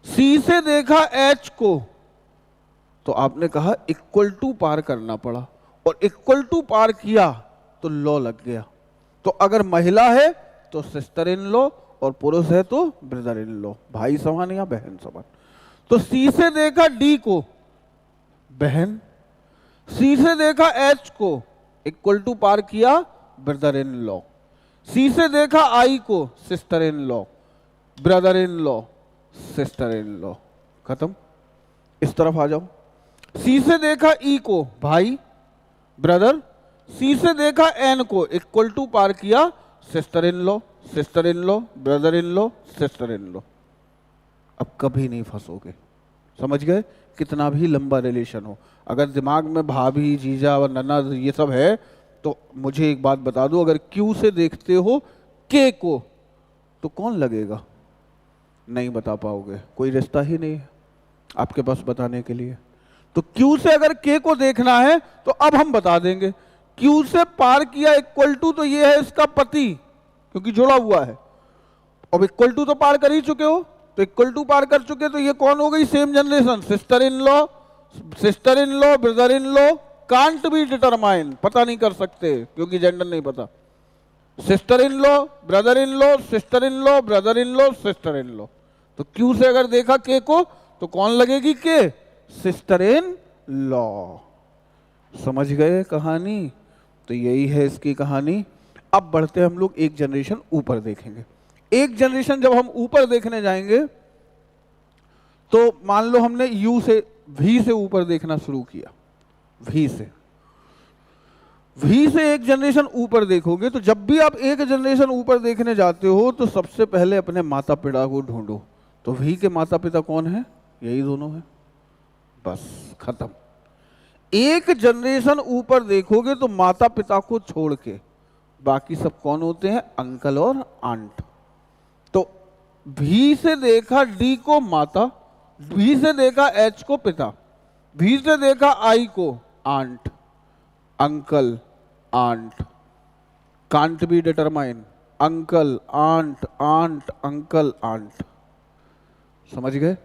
सी से देखा एच को तो आपने कहा इक्वल टू पार करना पड़ा, और इक्वल टू पार किया तो लॉ लग गया। तो अगर महिला है तो सिस्टर इन लॉ, और पुरुष है तो ब्रदर इन लॉ, भाई समान या बहन समान। तो सी से देखा डी को बहन, सी से देखा एच को इक्वल टू पार किया ब्रदर इन लॉ, सी से देखा आई को sister in law, brother in law, sister in law, खत्म। इस तरफ आ जाओ, सी से देखा ई को भाई ब्रदर, सी से देखा एन को इक्वल टू पार किया sister in law, sister in law, brother in law, sister in law. अब कभी नहीं फंसोगे, समझ गए? कितना भी लंबा रिलेशन हो, अगर दिमाग में भाभी जीजा और ननद ये सब है तो मुझे एक बात बता दो, अगर क्यू से देखते हो के को तो कौन लगेगा? नहीं बता पाओगे, कोई रिश्ता ही नहीं है आपके पास बताने के लिए। तो क्यू से अगर के को देखना है तो अब हम बता देंगे, क्यू से पार किया इक्वल टू तो ये है इसका पति, क्योंकि जुड़ा हुआ है। अब इक्वल टू तो पार कर ही चुके हो, तो इक्वल टू पार कर चुके तो ये कौन हो गई? Same generation, sister in law, sister in law, brother in law. Can't be determine, पता नहीं कर सकते क्योंकि जेंडर नहीं पता। Sister in law, brother in law, sister in law, brother in law, sister in law. तो क्यू से अगर देखा के को तो कौन लगेगी? के, सिस्टर इन लॉ। समझ गए कहानी? तो यही है इसकी कहानी। अब बढ़ते हम लोग एक जनरेशन ऊपर देखेंगे। एक जनरेशन जब हम ऊपर देखने जाएंगे तो मान लो हमने यू से वी से ऊपर देखना शुरू किया, वी से एक जनरेशन ऊपर देखोगे तो जब भी आप एक जनरेशन ऊपर देखने जाते हो तो सबसे पहले अपने माता पिता को ढूंढो। तो वी के माता पिता कौन है? यही दोनों है, बस खत्म। एक जनरेशन ऊपर देखोगे तो माता पिता को छोड़ के बाकी सब कौन होते हैं? अंकल और आंट। तो भी से देखा डी को माता, भी से देखा एच को पिता, भी से देखा आई को aunt, uncle, aunt. Can't be determine, uncle, aunt, aunt, uncle, aunt. समझ गए?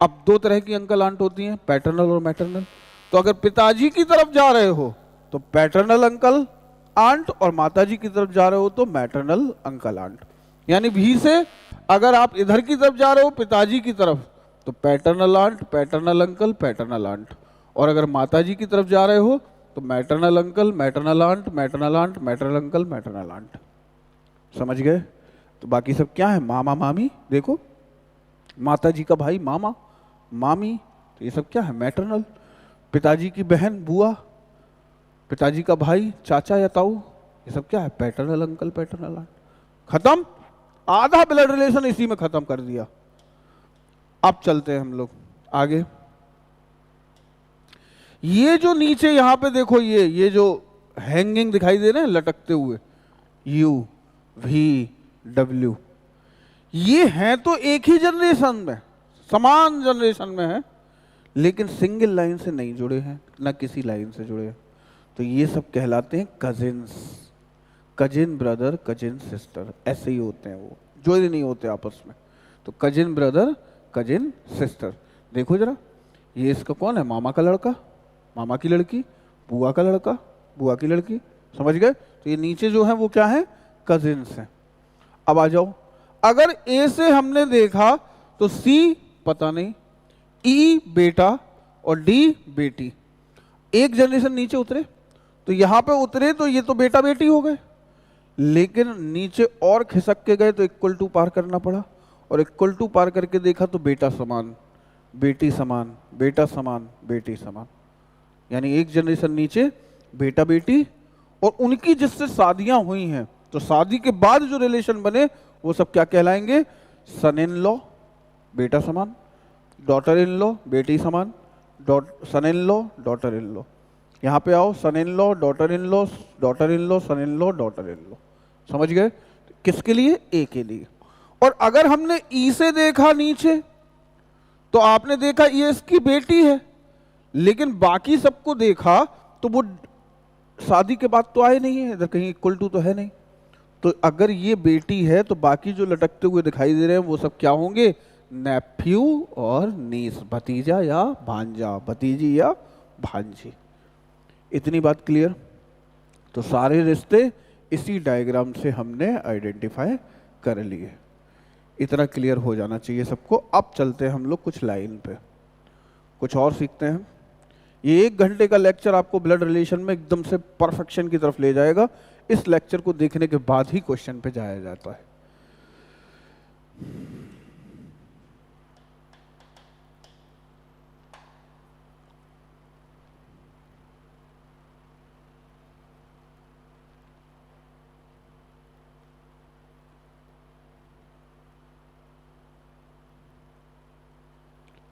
अब दो तरह की अंकल आंट होती हैं, पैटर्नल और मैटरनल। तो अगर पिताजी की तरफ जा रहे हो तो पैटर्नल अंकल आंट, और माताजी की तरफ जा रहे हो तो मैटरनल अंकल आंट। यानी भी से अगर आप इधर की तरफ जा रहे हो पिताजी की तरफ तो paternal aunt, paternal uncle, paternal aunt, और अगर माताजी की तरफ जा रहे हो तो maternal uncle, maternal aunt, maternal aunt, maternal uncle, maternal aunt. समझ गए? तो बाकी सब क्या है? मामा मामी। देखो माताजी का भाई मामा मामी, तो ये सब क्या है? मैटरनल। पिताजी की बहन बुआ, पिताजी का भाई चाचा या ताऊ, ये सब क्या है? Paternal uncle, paternal aunt. खत्म। आधा ब्लड रिलेशन इसी में खत्म कर दिया। अब चलते हैं हम लोग आगे। ये जो नीचे यहां पे देखो, ये जो हैंगिंग दिखाई दे रहे हैं लटकते हुए, यू वी डब्ल्यू, ये हैं तो एक ही जनरेशन में, समान जनरेशन में है, लेकिन सिंगल लाइन से नहीं जुड़े हैं, ना किसी लाइन से जुड़े हैं। तो ये सब कहलाते हैं cousins, cousin brother, cousin sister, ऐसे ही होते हैं वो, जुड़े नहीं होते आपस में। तो कजिन ब्रदर, कजिन सिस्टर। देखो जरा, ये इसका कौन है? मामा का लड़का, मामा की लड़की, बुआ का लड़का, बुआ की लड़की। समझ गए? तो ये नीचे जो है वो क्या है? कजिन्स हैं। अब आ जाओ, अगर ए से हमने देखा तो सी पता नहीं, ई बेटा और डी बेटी। एक जनरेशन नीचे उतरे तो यहां पे उतरे तो ये तो बेटा बेटी हो गए, लेकिन नीचे और खिसक के गए तो इक्वल टू पार करना पड़ा, और इक्वल टू पार करके देखा तो बेटा समान, बेटी समान, बेटा समान, बेटी समान। यानी एक जनरेशन नीचे बेटा बेटी, और उनकी जिससे शादियां हुई हैं तो शादी के बाद जो रिलेशन बने वो सब क्या कहलाएंगे? सन इन लॉ, बेटा समान, डॉटर इन लॉ, बेटी समान, son in law, daughter in law. यहाँ पे आओ, son in law, daughter in law, daughter in law, son in law, daughter in law. समझ गए? किसके लिए? ए के लिए। और अगर हमने ई से देखा नीचे तो आपने देखा ये इसकी बेटी है, लेकिन बाकी सबको देखा तो वो शादी के बाद तो आए नहीं है, इधर कहीं इक्वल टू तो है नहीं। तो अगर ये बेटी है तो बाकी जो लटकते हुए दिखाई दे रहे हैं वो सब क्या होंगे? नेफ्यू और नीस, भतीजा या भांजा, भतीजी या भांजी। इतनी बात क्लियर? तो सारे रिश्ते इसी डायग्राम से हमने आइडेंटिफाई कर लिए। इतना क्लियर हो जाना चाहिए सबको। अब चलते हैं हम लोग कुछ लाइन पे, कुछ और सीखते हैं। ये 1 घंटे का लेक्चर आपको ब्लड रिलेशन में एकदम से परफेक्शन की तरफ ले जाएगा। इस लेक्चर को देखने के बाद ही क्वेश्चन पे जाया जाता है।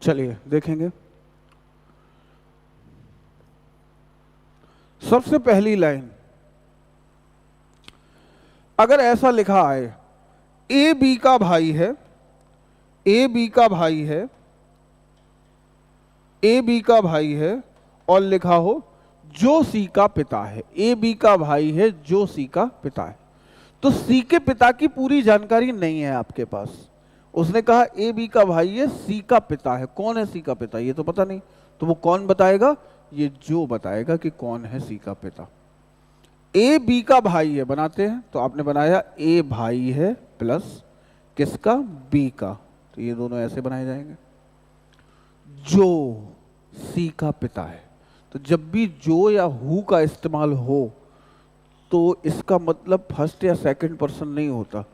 चलिए देखेंगे। सबसे पहली लाइन, अगर ऐसा लिखा आए ए बी का भाई है, ए बी का भाई है, ए बी का भाई है और लिखा हो जो सी का पिता है। ए बी का भाई है जो सी का पिता है। तो सी के पिता की पूरी जानकारी नहीं है आपके पास। उसने कहा ए बी का भाई है, सी का पिता है। कौन है सी का पिता ये तो पता नहीं, तो वो कौन बताएगा? ये जो बताएगा कि कौन है सी का पिता। ए बी का भाई है बनाते हैं, तो आपने बनाया ए भाई है प्लस किसका? बी का। तो ये दोनों ऐसे बनाए जाएंगे। जो सी का पिता है, तो जब भी जो या हु का इस्तेमाल हो तो इसका मतलब फर्स्ट या सेकंड पर्सन नहीं होता।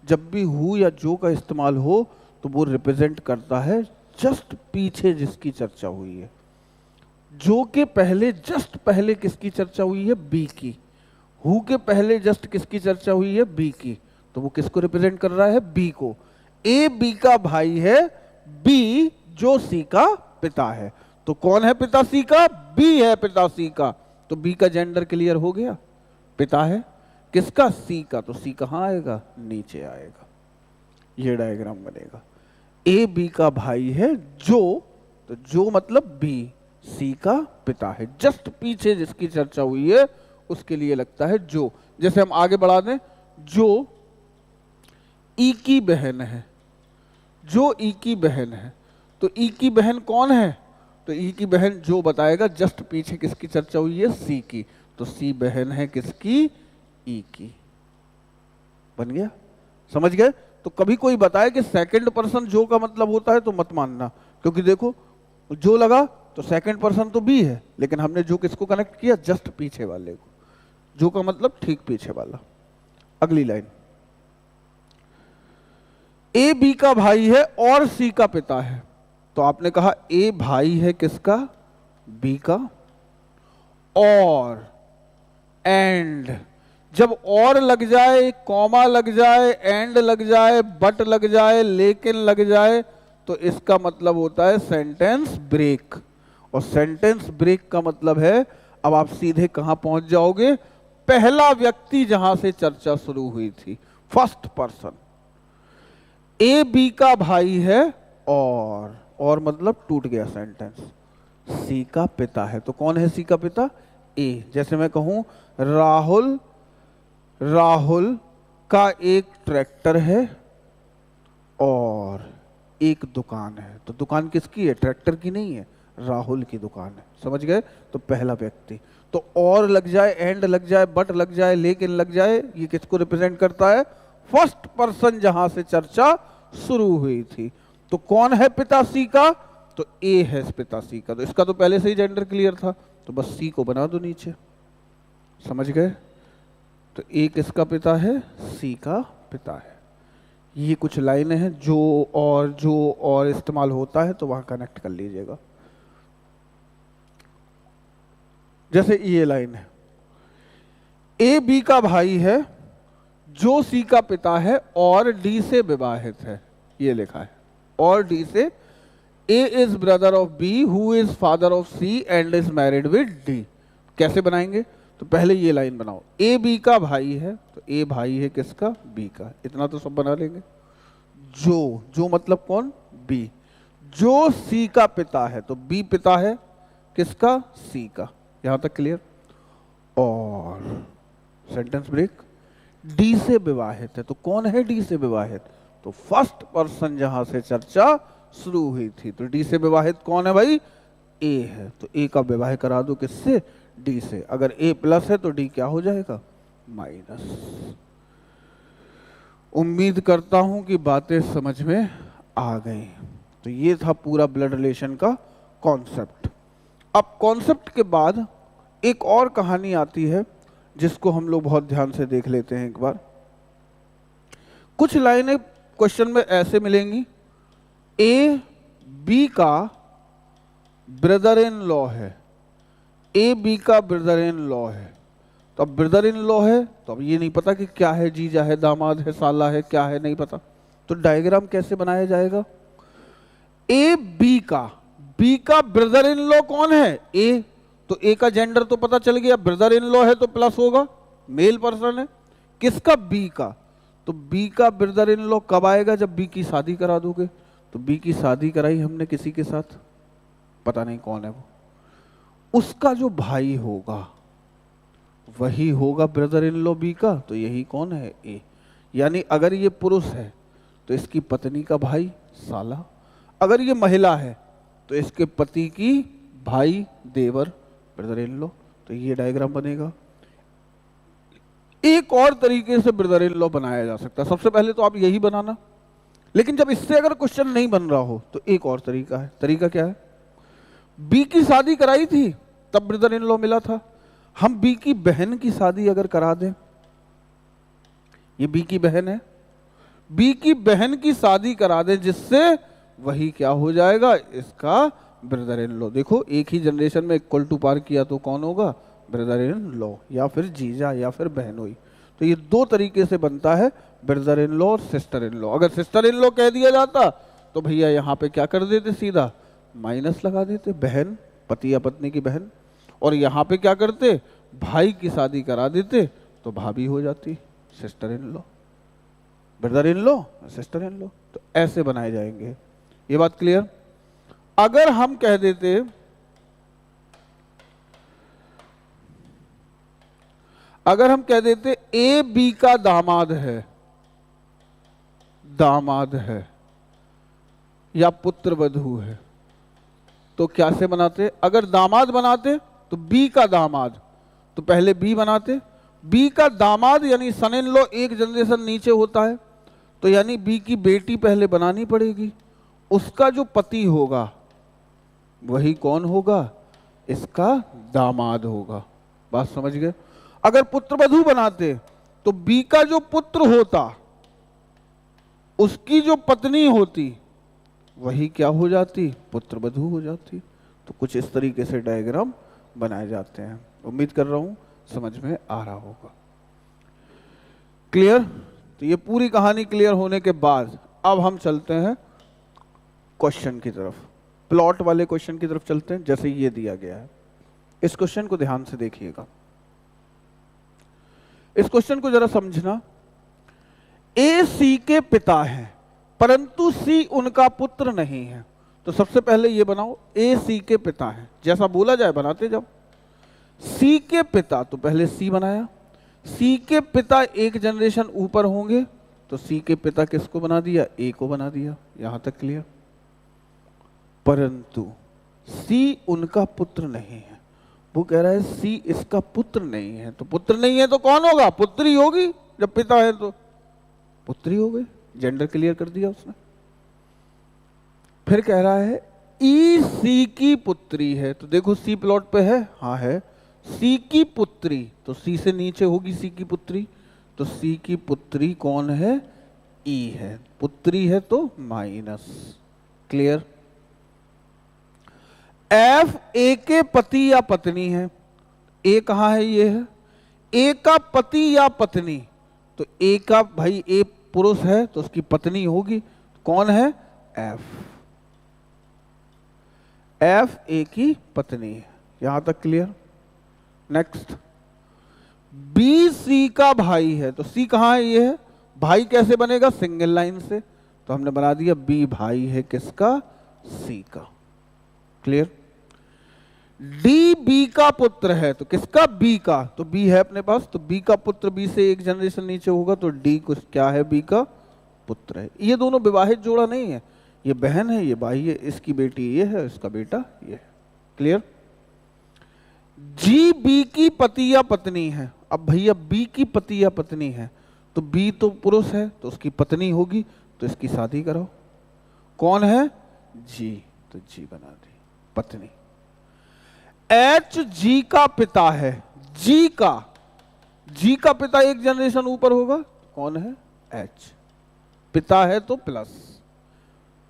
जब भी हु या जो का इस्तेमाल हो तो वो रिप्रेजेंट करता है जस्ट पीछे जिसकी चर्चा हुई है। जो के पहले जस्ट पहले किसकी चर्चा हुई है? बी की। हु के पहले जस्ट किसकी चर्चा हुई है? बी की। तो वो किसको रिप्रेजेंट कर रहा है? बी को। ए बी का भाई है, बी जो सी का पिता है। तो कौन है पिता सी का? बी है पिता सी का। तो बी का जेंडर क्लियर हो गया, पिता है किसका? सी का। तो सी कहां आएगा? नीचे आएगा। ये डायग्राम बनेगा। ए बी का भाई है जो, तो जो मतलब बी, सी का पिता है। जस्ट पीछे जिसकी चर्चा हुई है उसके लिए लगता है जो। जैसे हम आगे बढ़ा दें, जो ई की बहन है, जो ई की बहन है, तो ई की बहन कौन है? तो ई की बहन जो बताएगा जस्ट पीछे किसकी चर्चा हुई है? सी की। तो सी बहन है किसकी? ई की। बन गया? समझ गए? तो कभी कोई बताए कि सेकंड पर्सन जो का मतलब होता है तो मत मानना, क्योंकि देखो जो लगा तो सेकंड पर्सन तो बी है, लेकिन हमने जो किसको कनेक्ट किया? जस्ट पीछे वाले को। जो का मतलब ठीक पीछे वाला। अगली लाइन, ए बी का भाई है और सी का पिता है। तो आपने कहा ए भाई है किसका? बी का। और एंड, जब और लग जाए, कॉमा लग जाए, एंड लग जाए, बट लग जाए, लेकिन लग जाए, तो इसका मतलब होता है सेंटेंस ब्रेक। और सेंटेंस ब्रेक का मतलब है अब आप सीधे कहां पहुंच जाओगे? पहला व्यक्ति जहां से चर्चा शुरू हुई थी, फर्स्ट पर्सन। ए बी का भाई है और मतलब टूट गया सेंटेंस। सी का पिता है, तो कौन है सी का पिता? ए। जैसे मैं कहूं राहुल का एक ट्रैक्टर है और एक दुकान है। तो दुकान किसकी है? ट्रैक्टर की नहीं है, राहुल की दुकान है। समझ गए? तो पहला व्यक्ति। तो और लग जाए, एंड लग जाए, बट लग जाए, लेकिन लग जाए, ये किसको रिप्रेजेंट करता है? फर्स्ट पर्सन जहां से चर्चा शुरू हुई थी। तो कौन है पिता सी का? तो ए है पिता सी का। तो इसका तो पहले से ही जेंडर क्लियर था, तो बस सी को बना दो नीचे। समझ गए? तो ए किसका पिता है? सी का पिता है। ये कुछ लाइनें हैं जो और इस्तेमाल होता है तो वहां कनेक्ट कर लीजिएगा। जैसे ये लाइन है, ए बी का भाई है जो सी का पिता है और डी से विवाहित है। ये लिखा है और डी से। A is brother of B who is father of C and is married with D. कैसे बनाएंगे? तो पहले ये लाइन बनाओ, ए बी का भाई है, तो ए भाई है किसका? बी का। इतना तो सब बना लेंगे। जो मतलब कौन? बी। जो सी का पिता है, तो बी पिता है किसका? सी का। यहां तक क्लियर? और सेंटेंस ब्रेक। डी से विवाहित है। तो कौन है डी से विवाहित? तो फर्स्ट पर्सन जहां से चर्चा शुरू हुई थी, तो डी से विवाहित कौन है भाई? ए है। तो ए का विवाह करा दो किससे? डी से। अगर ए प्लस है तो डी क्या हो जाएगा? माइनस। उम्मीद करता हूं कि बातें समझ में आ गई। तो ये था पूरा ब्लड रिलेशन का कॉन्सेप्ट। अब कॉन्सेप्ट के बाद एक और कहानी आती है जिसको हम लोग बहुत ध्यान से देख लेते हैं एक बार। कुछ लाइनें क्वेश्चन में ऐसे मिलेंगी, ए बी का ब्रदर इन लॉ है, ए बी का ब्रदर इन लॉ है। तो अब ब्रदर इन लॉ है तो अब ये नहीं पता कि क्या है, जीजा है, दामाद है, साला है, क्या है नहीं पता। तो डायग्राम कैसे बनाया जाएगा? ए बी का ब्रदर इन लॉ कौन है? ए। तो ए का जेंडर तो पता चल गया, ब्रदर इन लॉ है तो प्लस होगा, मेल पर्सन है। किसका? बी का। तो बी का ब्रदर इन लॉ कब आएगा? जब बी की शादी करा दोगे। तो बी की शादी कराई हमने किसी के साथ, पता नहीं कौन है वो, उसका जो भाई होगा वही होगा ब्रदर इन लॉ बी का। तो यही कौन है? ए। यानी अगर ये पुरुष है तो इसकी पत्नी का भाई साला, अगर ये महिला है तो इसके पति की भाई देवर ब्रदर इन लॉ। तो ये डायग्राम बनेगा। एक और तरीके से ब्रदर इन लॉ बनाया जा सकता है। सबसे पहले तो आप यही बनाना, लेकिन जब इससे अगर क्वेश्चन नहीं बन रहा हो तो एक और तरीका है। तरीका क्या है? बी की शादी कराई थी तब ब्रदर इन लॉ मिला था, हम बी की बहन की शादी अगर करा दें, ये बी की बहन है, बी की बहन की शादी करा दें जिससे वही क्या हो जाएगा? इसका ब्रदर इन लॉ। देखो एक ही जनरेशन में इक्वल टू पार किया तो कौन होगा? ब्रदर इन लॉ, या फिर जीजा या फिर बहन हुई। तो ये दो तरीके से बनता है ब्रदर इन लॉ और सिस्टर इन लॉ। अगर सिस्टर इन लॉ कह दिया जाता तो भैया यहाँ पे क्या कर देते? सीधा माइनस लगा देते, बहन, पति या पत्नी की बहन। और यहाँ पे क्या करते? भाई की शादी करा देते तो भाभी हो जाती sister in law. Brother in law, sister in law. तो ऐसे बनाए जाएंगे। ये बात क्लियर? अगर हम कह देते ए बी का दामाद है या पुत्र वधू है, तो क्या से बनाते? अगर दामाद बनाते तो बी का दामाद, तो पहले बी बनाते। बी का दामाद यानी सन इन लॉ एक जनरेशन नीचे होता है, तो यानी बी की बेटी पहले बनानी पड़ेगी। उसका जो पति होगा वही कौन होगा? इसका दामाद होगा। बात समझ गए? अगर पुत्र वधू बनाते तो बी का जो पुत्र होता उसकी जो पत्नी होती वही क्या हो जाती? पुत्र वधू हो जाती। तो कुछ इस तरीके से डायग्राम बनाए जाते हैं। उम्मीद कर रहा हूं समझ में आ रहा होगा। क्लियर? तो ये पूरी कहानी क्लियर होने के बाद अब हम चलते हैं क्वेश्चन की तरफ, प्लॉट वाले क्वेश्चन की तरफ चलते हैं। जैसे ये दिया गया है, इस क्वेश्चन को ध्यान से देखिएगा। इस क्वेश्चन को जरा समझना। ए सी के पिता हैं परंतु सी उनका पुत्र नहीं है। तो सबसे पहले ये बनाओ, ए सी के पिता हैं, जैसा बोला जाए बनाते जाओ। सी के पिता, तो पहले सी बनाया। सी के पिता एक जनरेशन ऊपर होंगे, तो सी के पिता किसको बना दिया? ए को बना दिया। यहां तक क्लियर? परंतु सी उनका पुत्र नहीं है। वो कह रहा है सी इसका पुत्र नहीं है। तो पुत्र नहीं है तो कौन होगा? पुत्री होगी। जब पिता है तो पुत्री हो गई। जेंडर क्लियर कर दिया उसने। फिर कह रहा है ई सी की पुत्री है। तो देखो सी प्लॉट पे है, हाँ है। सी की पुत्री, तो सी से नीचे होगी सी की पुत्री। तो सी की पुत्री कौन है? ई है। पुत्री है तो माइनस। क्लियर? एफ ए के पति या पत्नी है। ए कहां है? ये है। ए का पति या पत्नी, तो ए का भाई ए पुरुष है तो उसकी पत्नी होगी। कौन है? एफ। एफ ए की पत्नी है। यहां तक क्लियर? नेक्स्ट, बी सी का भाई है। तो सी कहां है? ये है। भाई कैसे बनेगा? सिंगल लाइन से। तो हमने बना दिया बी भाई है किसका? सी का। क्लियर? डी बी का पुत्र है, तो किसका? बी का, तो बी है अपने पास, तो बी का पुत्र बी से एक जनरेशन नीचे होगा, तो डी कुछ क्या है? बी का पुत्र है। ये दोनों विवाहित जोड़ा नहीं है, ये बहन है, ये भाई है, इसकी बेटी ये है, इसका बेटा ये है। क्लियर? जी बी की पति या पत्नी है। अब भैया बी की पति या पत्नी है, तो बी तो पुरुष है, तो उसकी पत्नी होगी, तो इसकी शादी कराओ। कौन है? जी, तो जी बना दी पत्नी। एच जी का पिता है, जी का पिता एक जनरेशन ऊपर होगा, कौन है? एच। पिता है तो प्लस,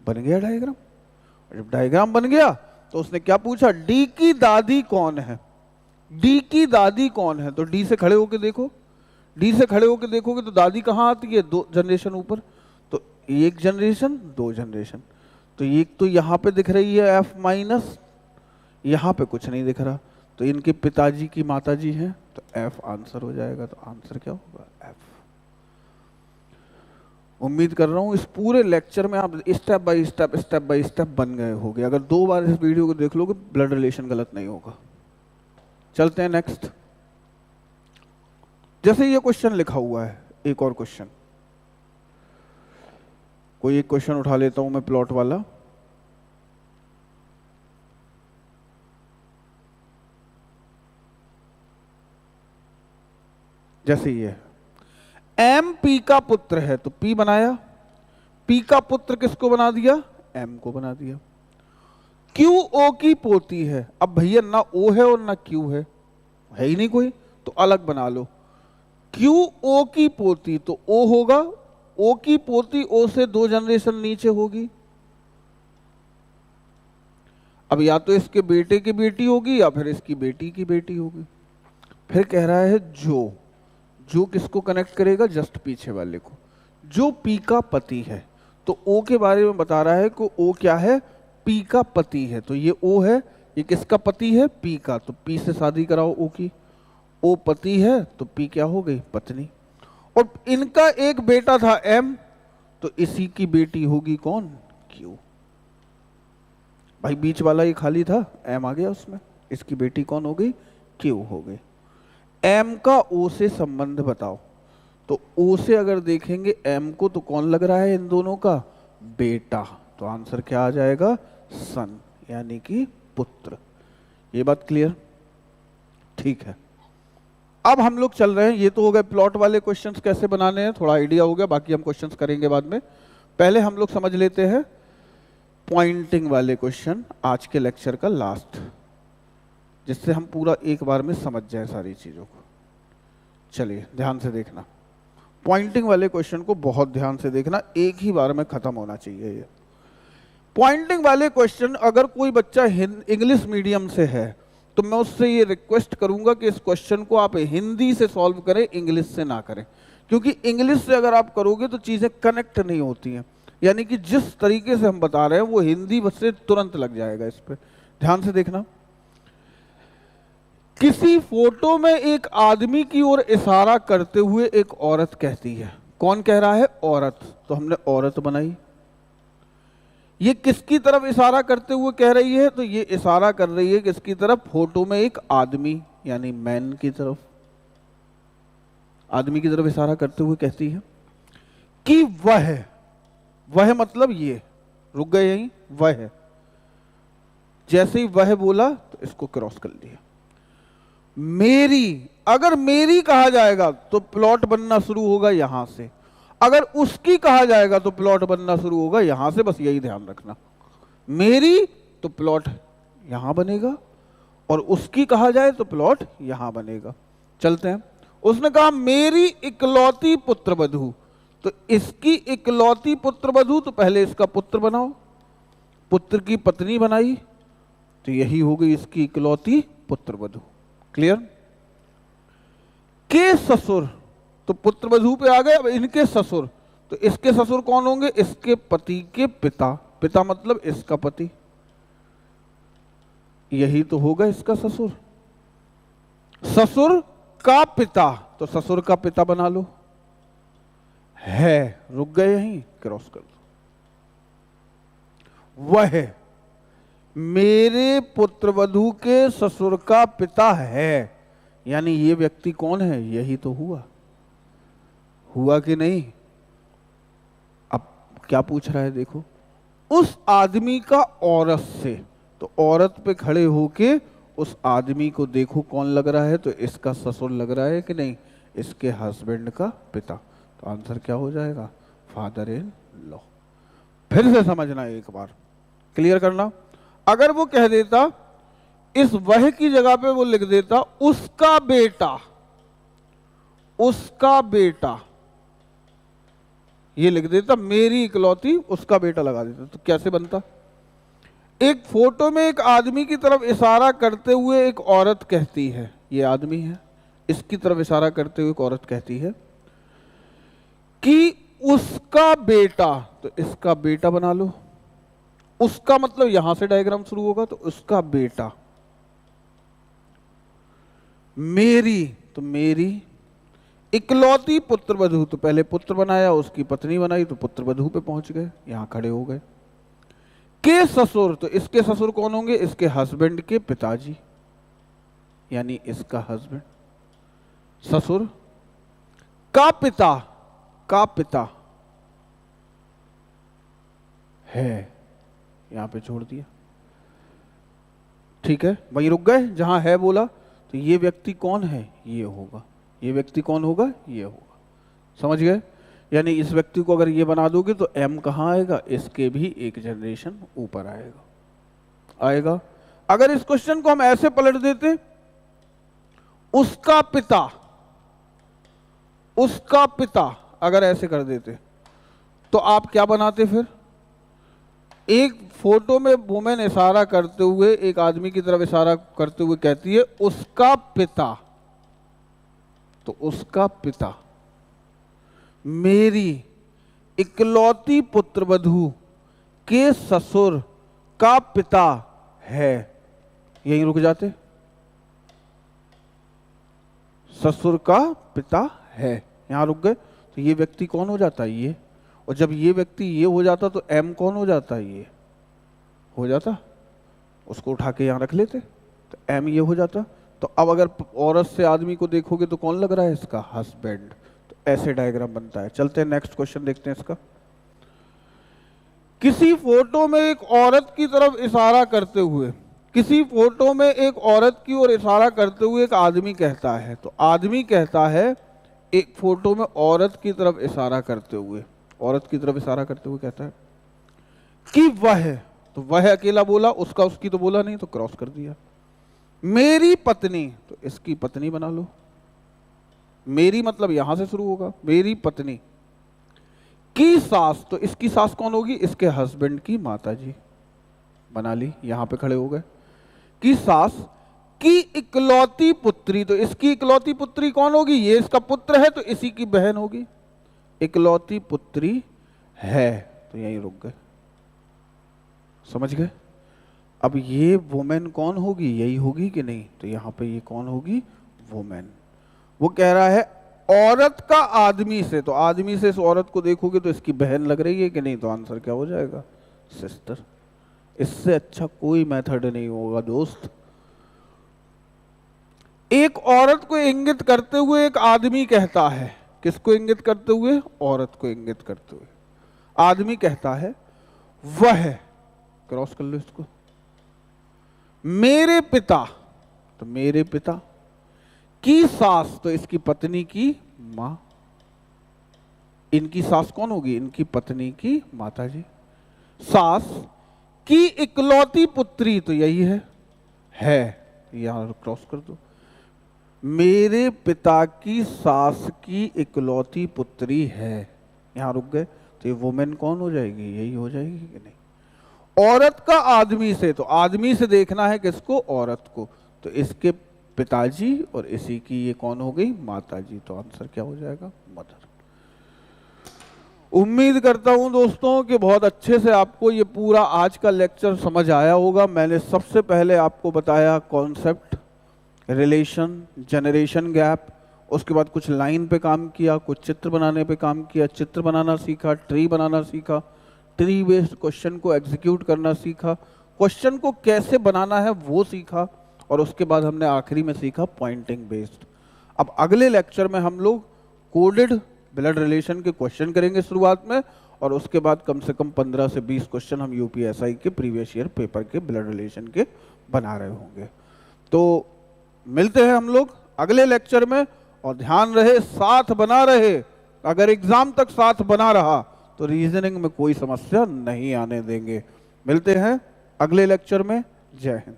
बन गया डायग्राम। जब डायग्राम बन गया तो उसने क्या पूछा? डी की दादी कौन है? डी की दादी कौन है? तो डी से खड़े होके देखो, डी से खड़े होके देखोगे तो दादी कहां आती है? 2 जनरेशन ऊपर, तो 1 जनरेशन 2 जनरेशन, तो एक तो यहां पे दिख रही है एफ माइनस, यहां पे कुछ नहीं दिख रहा, तो इनके पिताजी की माताजी हैं, तो एफ आंसर हो जाएगा। तो आंसर क्या होगा? एफ। उम्मीद कर रहा हूं इस पूरे लेक्चर में आप स्टेप बाय स्टेप बन गए होगे। अगर 2 बार इस वीडियो को देख लोगे ब्लड रिलेशन गलत नहीं होगा। चलते हैं नेक्स्ट। जैसे ये क्वेश्चन लिखा हुआ है, एक और क्वेश्चन, कोई एक क्वेश्चन उठा लेता हूं मैं प्लॉट वाला। जैसे ये एम पी का पुत्र है, तो पी बनाया, पी का पुत्र किसको बना दिया? एम को बना दिया। क्यू ओ की पोती है। अब भैया ना ओ है और ना क्यू है ही नहीं कोई, तो अलग बना लो। क्यू ओ की पोती, तो ओ होगा, ओ की पोती ओ से 2 जनरेशन नीचे होगी। अब या तो इसके बेटे की बेटी होगी या फिर इसकी बेटी की बेटी होगी। फिर कह रहा है जो किसको कनेक्ट करेगा? जस्ट पीछे वाले को, जो पी का पति है। तो ओ के बारे में बता रहा है कि ओ क्या है? पी का पति है। तो ये ओ है, ये किसका पति है? पी का, तो पी से शादी कराओ ओ की। ओ पति है तो पी क्या हो गई? पत्नी। और इनका एक बेटा था एम, तो इसी की बेटी होगी कौन? क्यू। भाई बीच वाला ये खाली था, एम आ गया उसमें, इसकी बेटी कौन हो गई? क्यू हो गई। एम का ओ से संबंध बताओ, तो ओ से अगर देखेंगे एम को, तो कौन लग रहा है इन दोनों का? बेटा। तो आंसर क्या आ जाएगा? सन, यानी कि पुत्र। ये बात क्लियर? ठीक है। अब हम लोग चल रहे हैं, ये तो हो गए प्लॉट वाले क्वेश्चंस कैसे बनाने हैं, थोड़ा आइडिया हो गया, बाकी हम क्वेश्चंस करेंगे बाद में। पहले हम लोग समझ लेते हैं पॉइंटिंग वाले क्वेश्चन, आज के लेक्चर का लास्ट, जिससे हम पूरा एक बार में समझ जाए सारी चीजों को। चलिए ध्यान से देखना, पॉइंटिंग वाले क्वेश्चन को बहुत ध्यान से देखना, एक ही बार में खत्म होना चाहिए ये। पॉइंटिंग वाले क्वेश्चन अगर कोई बच्चा इंग्लिश मीडियम से है तो मैं उससे ये रिक्वेस्ट करूंगा कि इस क्वेश्चन को आप हिंदी से सॉल्व करें, इंग्लिश से ना करें, क्योंकि इंग्लिश से अगर आप करोगे तो चीजें कनेक्ट नहीं होती हैं। यानी कि जिस तरीके से हम बता रहे हैं वो हिंदी से तुरंत लग जाएगा। इस पर ध्यान से देखना। किसी फोटो में एक आदमी की ओर इशारा करते हुए एक औरत कहती है। कौन कह रहा है? औरत। तो हमने औरत बनाई। ये किसकी तरफ इशारा करते हुए कह रही है? तो ये इशारा कर रही है किसकी तरफ? फोटो में एक आदमी यानी मैन की तरफ, आदमी की तरफ इशारा करते हुए कहती है कि वह मतलब ये, रुक गए यहीं, वह है। जैसे ही वह बोला तो इसको क्रॉस कर दिया। मेरी, अगर मेरी कहा जाएगा तो प्लॉट बनना शुरू होगा यहां से, अगर उसकी कहा जाएगा तो प्लॉट बनना शुरू होगा यहां से। बस यही ध्यान रखना, मेरी तो प्लॉट यहां बनेगा और उसकी कहा जाए तो प्लॉट यहां बनेगा। चलते हैं। उसने कहा मेरी इकलौती पुत्रवधू, तो इसकी इकलौती पुत्रवधू, तो पहले इसका पुत्र बनाओ, पुत्र की पत्नी बनाई, तो यही हो गई इसकी इकलौती पुत्रवधू। क्लियर? के ससुर, तो पुत्रवधू पे आ गए। अब इनके ससुर, तो इसके ससुर कौन होंगे? इसके पति के पिता, पिता मतलब इसका पति, यही तो होगा इसका ससुर। ससुर का पिता, तो ससुर का पिता बना लो, है, रुक गए यहीं, क्रॉस कर दो। वह, मेरे पुत्रवधू के ससुर का पिता है, यानी ये व्यक्ति कौन है? यही तो हुआ, हुआ कि नहीं? अब क्या पूछ रहा है देखो, उस आदमी का औरत से, तो औरत पे खड़े होके उस आदमी को देखो कौन लग रहा है, तो इसका ससुर लग रहा है कि नहीं? इसके हस्बैंड का पिता। तो आंसर क्या हो जाएगा? Father in law. फिर से समझना एक बार, क्लियर करना। अगर वो कह देता, इस वह की जगह पे वो लिख देता उसका बेटा, उसका बेटा, ये लिख देता मेरी इकलौती, उसका बेटा लगा देता, तो कैसे बनता? एक फोटो में एक आदमी की तरफ इशारा करते हुए एक औरत कहती है, ये आदमी है, इसकी तरफ इशारा करते हुए एक औरत कहती है कि उसका बेटा, तो इसका बेटा बना लो। उसका मतलब यहां से डायग्राम शुरू होगा, तो उसका बेटा। मेरी, तो मेरी इकलौती पुत्रवधू, तो पहले पुत्र बनाया, उसकी पत्नी बनाई, तो पुत्रवधू पे पहुंच गए, यहां खड़े हो गए। के ससुर, तो इसके ससुर कौन होंगे? इसके हस्बैंड के पिताजी, यानी इसका हस्बैंड। ससुर का पिता, का पिता है, यहां पे छोड़ दिया, ठीक है, वहीं रुक गए जहां है बोला। तो ये व्यक्ति कौन है? ये होगा, ये व्यक्ति कौन होगा? ये होगा, समझ गए? यानी इस व्यक्ति को अगर ये बना दोगे तो एम कहाँ आएगा? इसके भी एक जनरेशन ऊपर आएगा, आएगा। अगर इस क्वेश्चन को हम ऐसे पलट देते, उसका पिता, उसका पिता, अगर ऐसे कर देते तो आप क्या बनाते फिर? एक फोटो में वुमेन इशारा करते हुए एक आदमी की तरफ इशारा करते हुए कहती है उसका पिता, तो उसका पिता मेरी इकलौती पुत्रवधू के ससुर का पिता है, यहीं रुक जाते, ससुर का पिता है, यहां रुक गए। तो ये व्यक्ति कौन हो जाता है? ये। और जब ये व्यक्ति ये हो जाता तो एम कौन हो जाता है? ये हो जाता, उसको उठा के यहां रख लेते, तो एम ये हो जाता। तो अब अगर औरत से आदमी को देखोगे तो कौन लग रहा है? इसका हस्बैंड। तो ऐसे डायग्राम बनता है। चलते हैं नेक्स्ट क्वेश्चन देखते हैं इसका। किसी फोटो में एक औरत की तरफ इशारा करते हुए, किसी फोटो में एक औरत की ओर इशारा करते हुए एक आदमी कहता है, तो आदमी कहता है एक फोटो में औरत की तरफ इशारा करते हुए, औरत की तरफ इशारा करते हुए कहता है कि वह, तो वह अकेला बोला, उसका उसकी तो बोला नहीं, तो क्रॉस कर दिया। मेरी पत्नी, तो इसकी पत्नी बना लो, मेरी मतलब यहां से शुरू होगा, मेरी पत्नी की सास, तो इसकी सास कौन होगी? इसके हस्बैंड की माता जी, बना ली, यहां पे खड़े हो गए। की सास की इकलौती पुत्री, तो इसकी इकलौती पुत्री कौन होगी? ये इसका पुत्र है, तो इसी की बहन होगी, इकलौती पुत्री है, तो यहीं रुक गए, समझ गए? अब ये वुमेन कौन होगी? यही होगी कि नहीं? तो यहां पे ये कौन होगी? वुमेन। वो कह रहा है औरत का आदमी से, तो आदमी से इस औरत को देखोगे तो इसकी बहन लग रही है कि नहीं? तो आंसर क्या हो जाएगा? सिस्टर। इससे अच्छा कोई मेथड नहीं होगा दोस्त। एक औरत को इंगित करते हुए एक आदमी कहता है, किसको इंगित करते हुए? औरत को इंगित करते हुए आदमी कहता है वह, क्रॉस कर लो इसको, मेरे पिता, तो मेरे पिता की सास, तो इसकी पत्नी की मां, इनकी सास कौन होगी? इनकी पत्नी की माता जी। सास की इकलौती पुत्री, तो यही है, यहां क्रॉस कर दो, मेरे पिता की सास की इकलौती पुत्री है, यहां रुक गए। तो ये वुमेन कौन हो जाएगी? यही हो जाएगी कि नहीं? औरत का आदमी से, तो आदमी से देखना है किसको? औरत को, तो इसके पिताजी, और इसी की ये कौन हो गई? माता जी। तो आंसर क्या हो जाएगा? मदर। उम्मीद करता हूं दोस्तों कि बहुत अच्छे से आपको ये पूरा आज का लेक्चर समझ आया होगा। मैंने सबसे पहले आपको बताया कॉन्सेप्ट, रिलेशन, जनरेशन गैप, उसके बाद कुछ लाइन पे काम किया, कुछ चित्र बनाने पे काम किया, चित्र बनाना सीखा, ट्री बनाना सीखा, ट्री बेस्ड क्वेश्चन को एग्जीक्यूट करना सीखा, क्वेश्चन को कैसे बनाना है वो सीखा, और उसके बाद हमने आखिरी में सीखा पॉइंटिंग बेस्ड। अब अगले लेक्चर में हम लोग कोडेड ब्लड रिलेशन के क्वेश्चन करेंगे शुरुआत में, और उसके बाद कम से कम 15 से 20 क्वेश्चन हम यूपीएसआई के प्रीवियस ईयर पेपर के ब्लड रिलेशन के बना रहे होंगे। तो मिलते हैं हम लोग अगले लेक्चर में, और ध्यान रहे साथ बना रहे, अगर एग्जाम तक साथ बना रहा तो रीजनिंग में कोई समस्या नहीं आने देंगे। मिलते हैं अगले लेक्चर में। जय हिंद।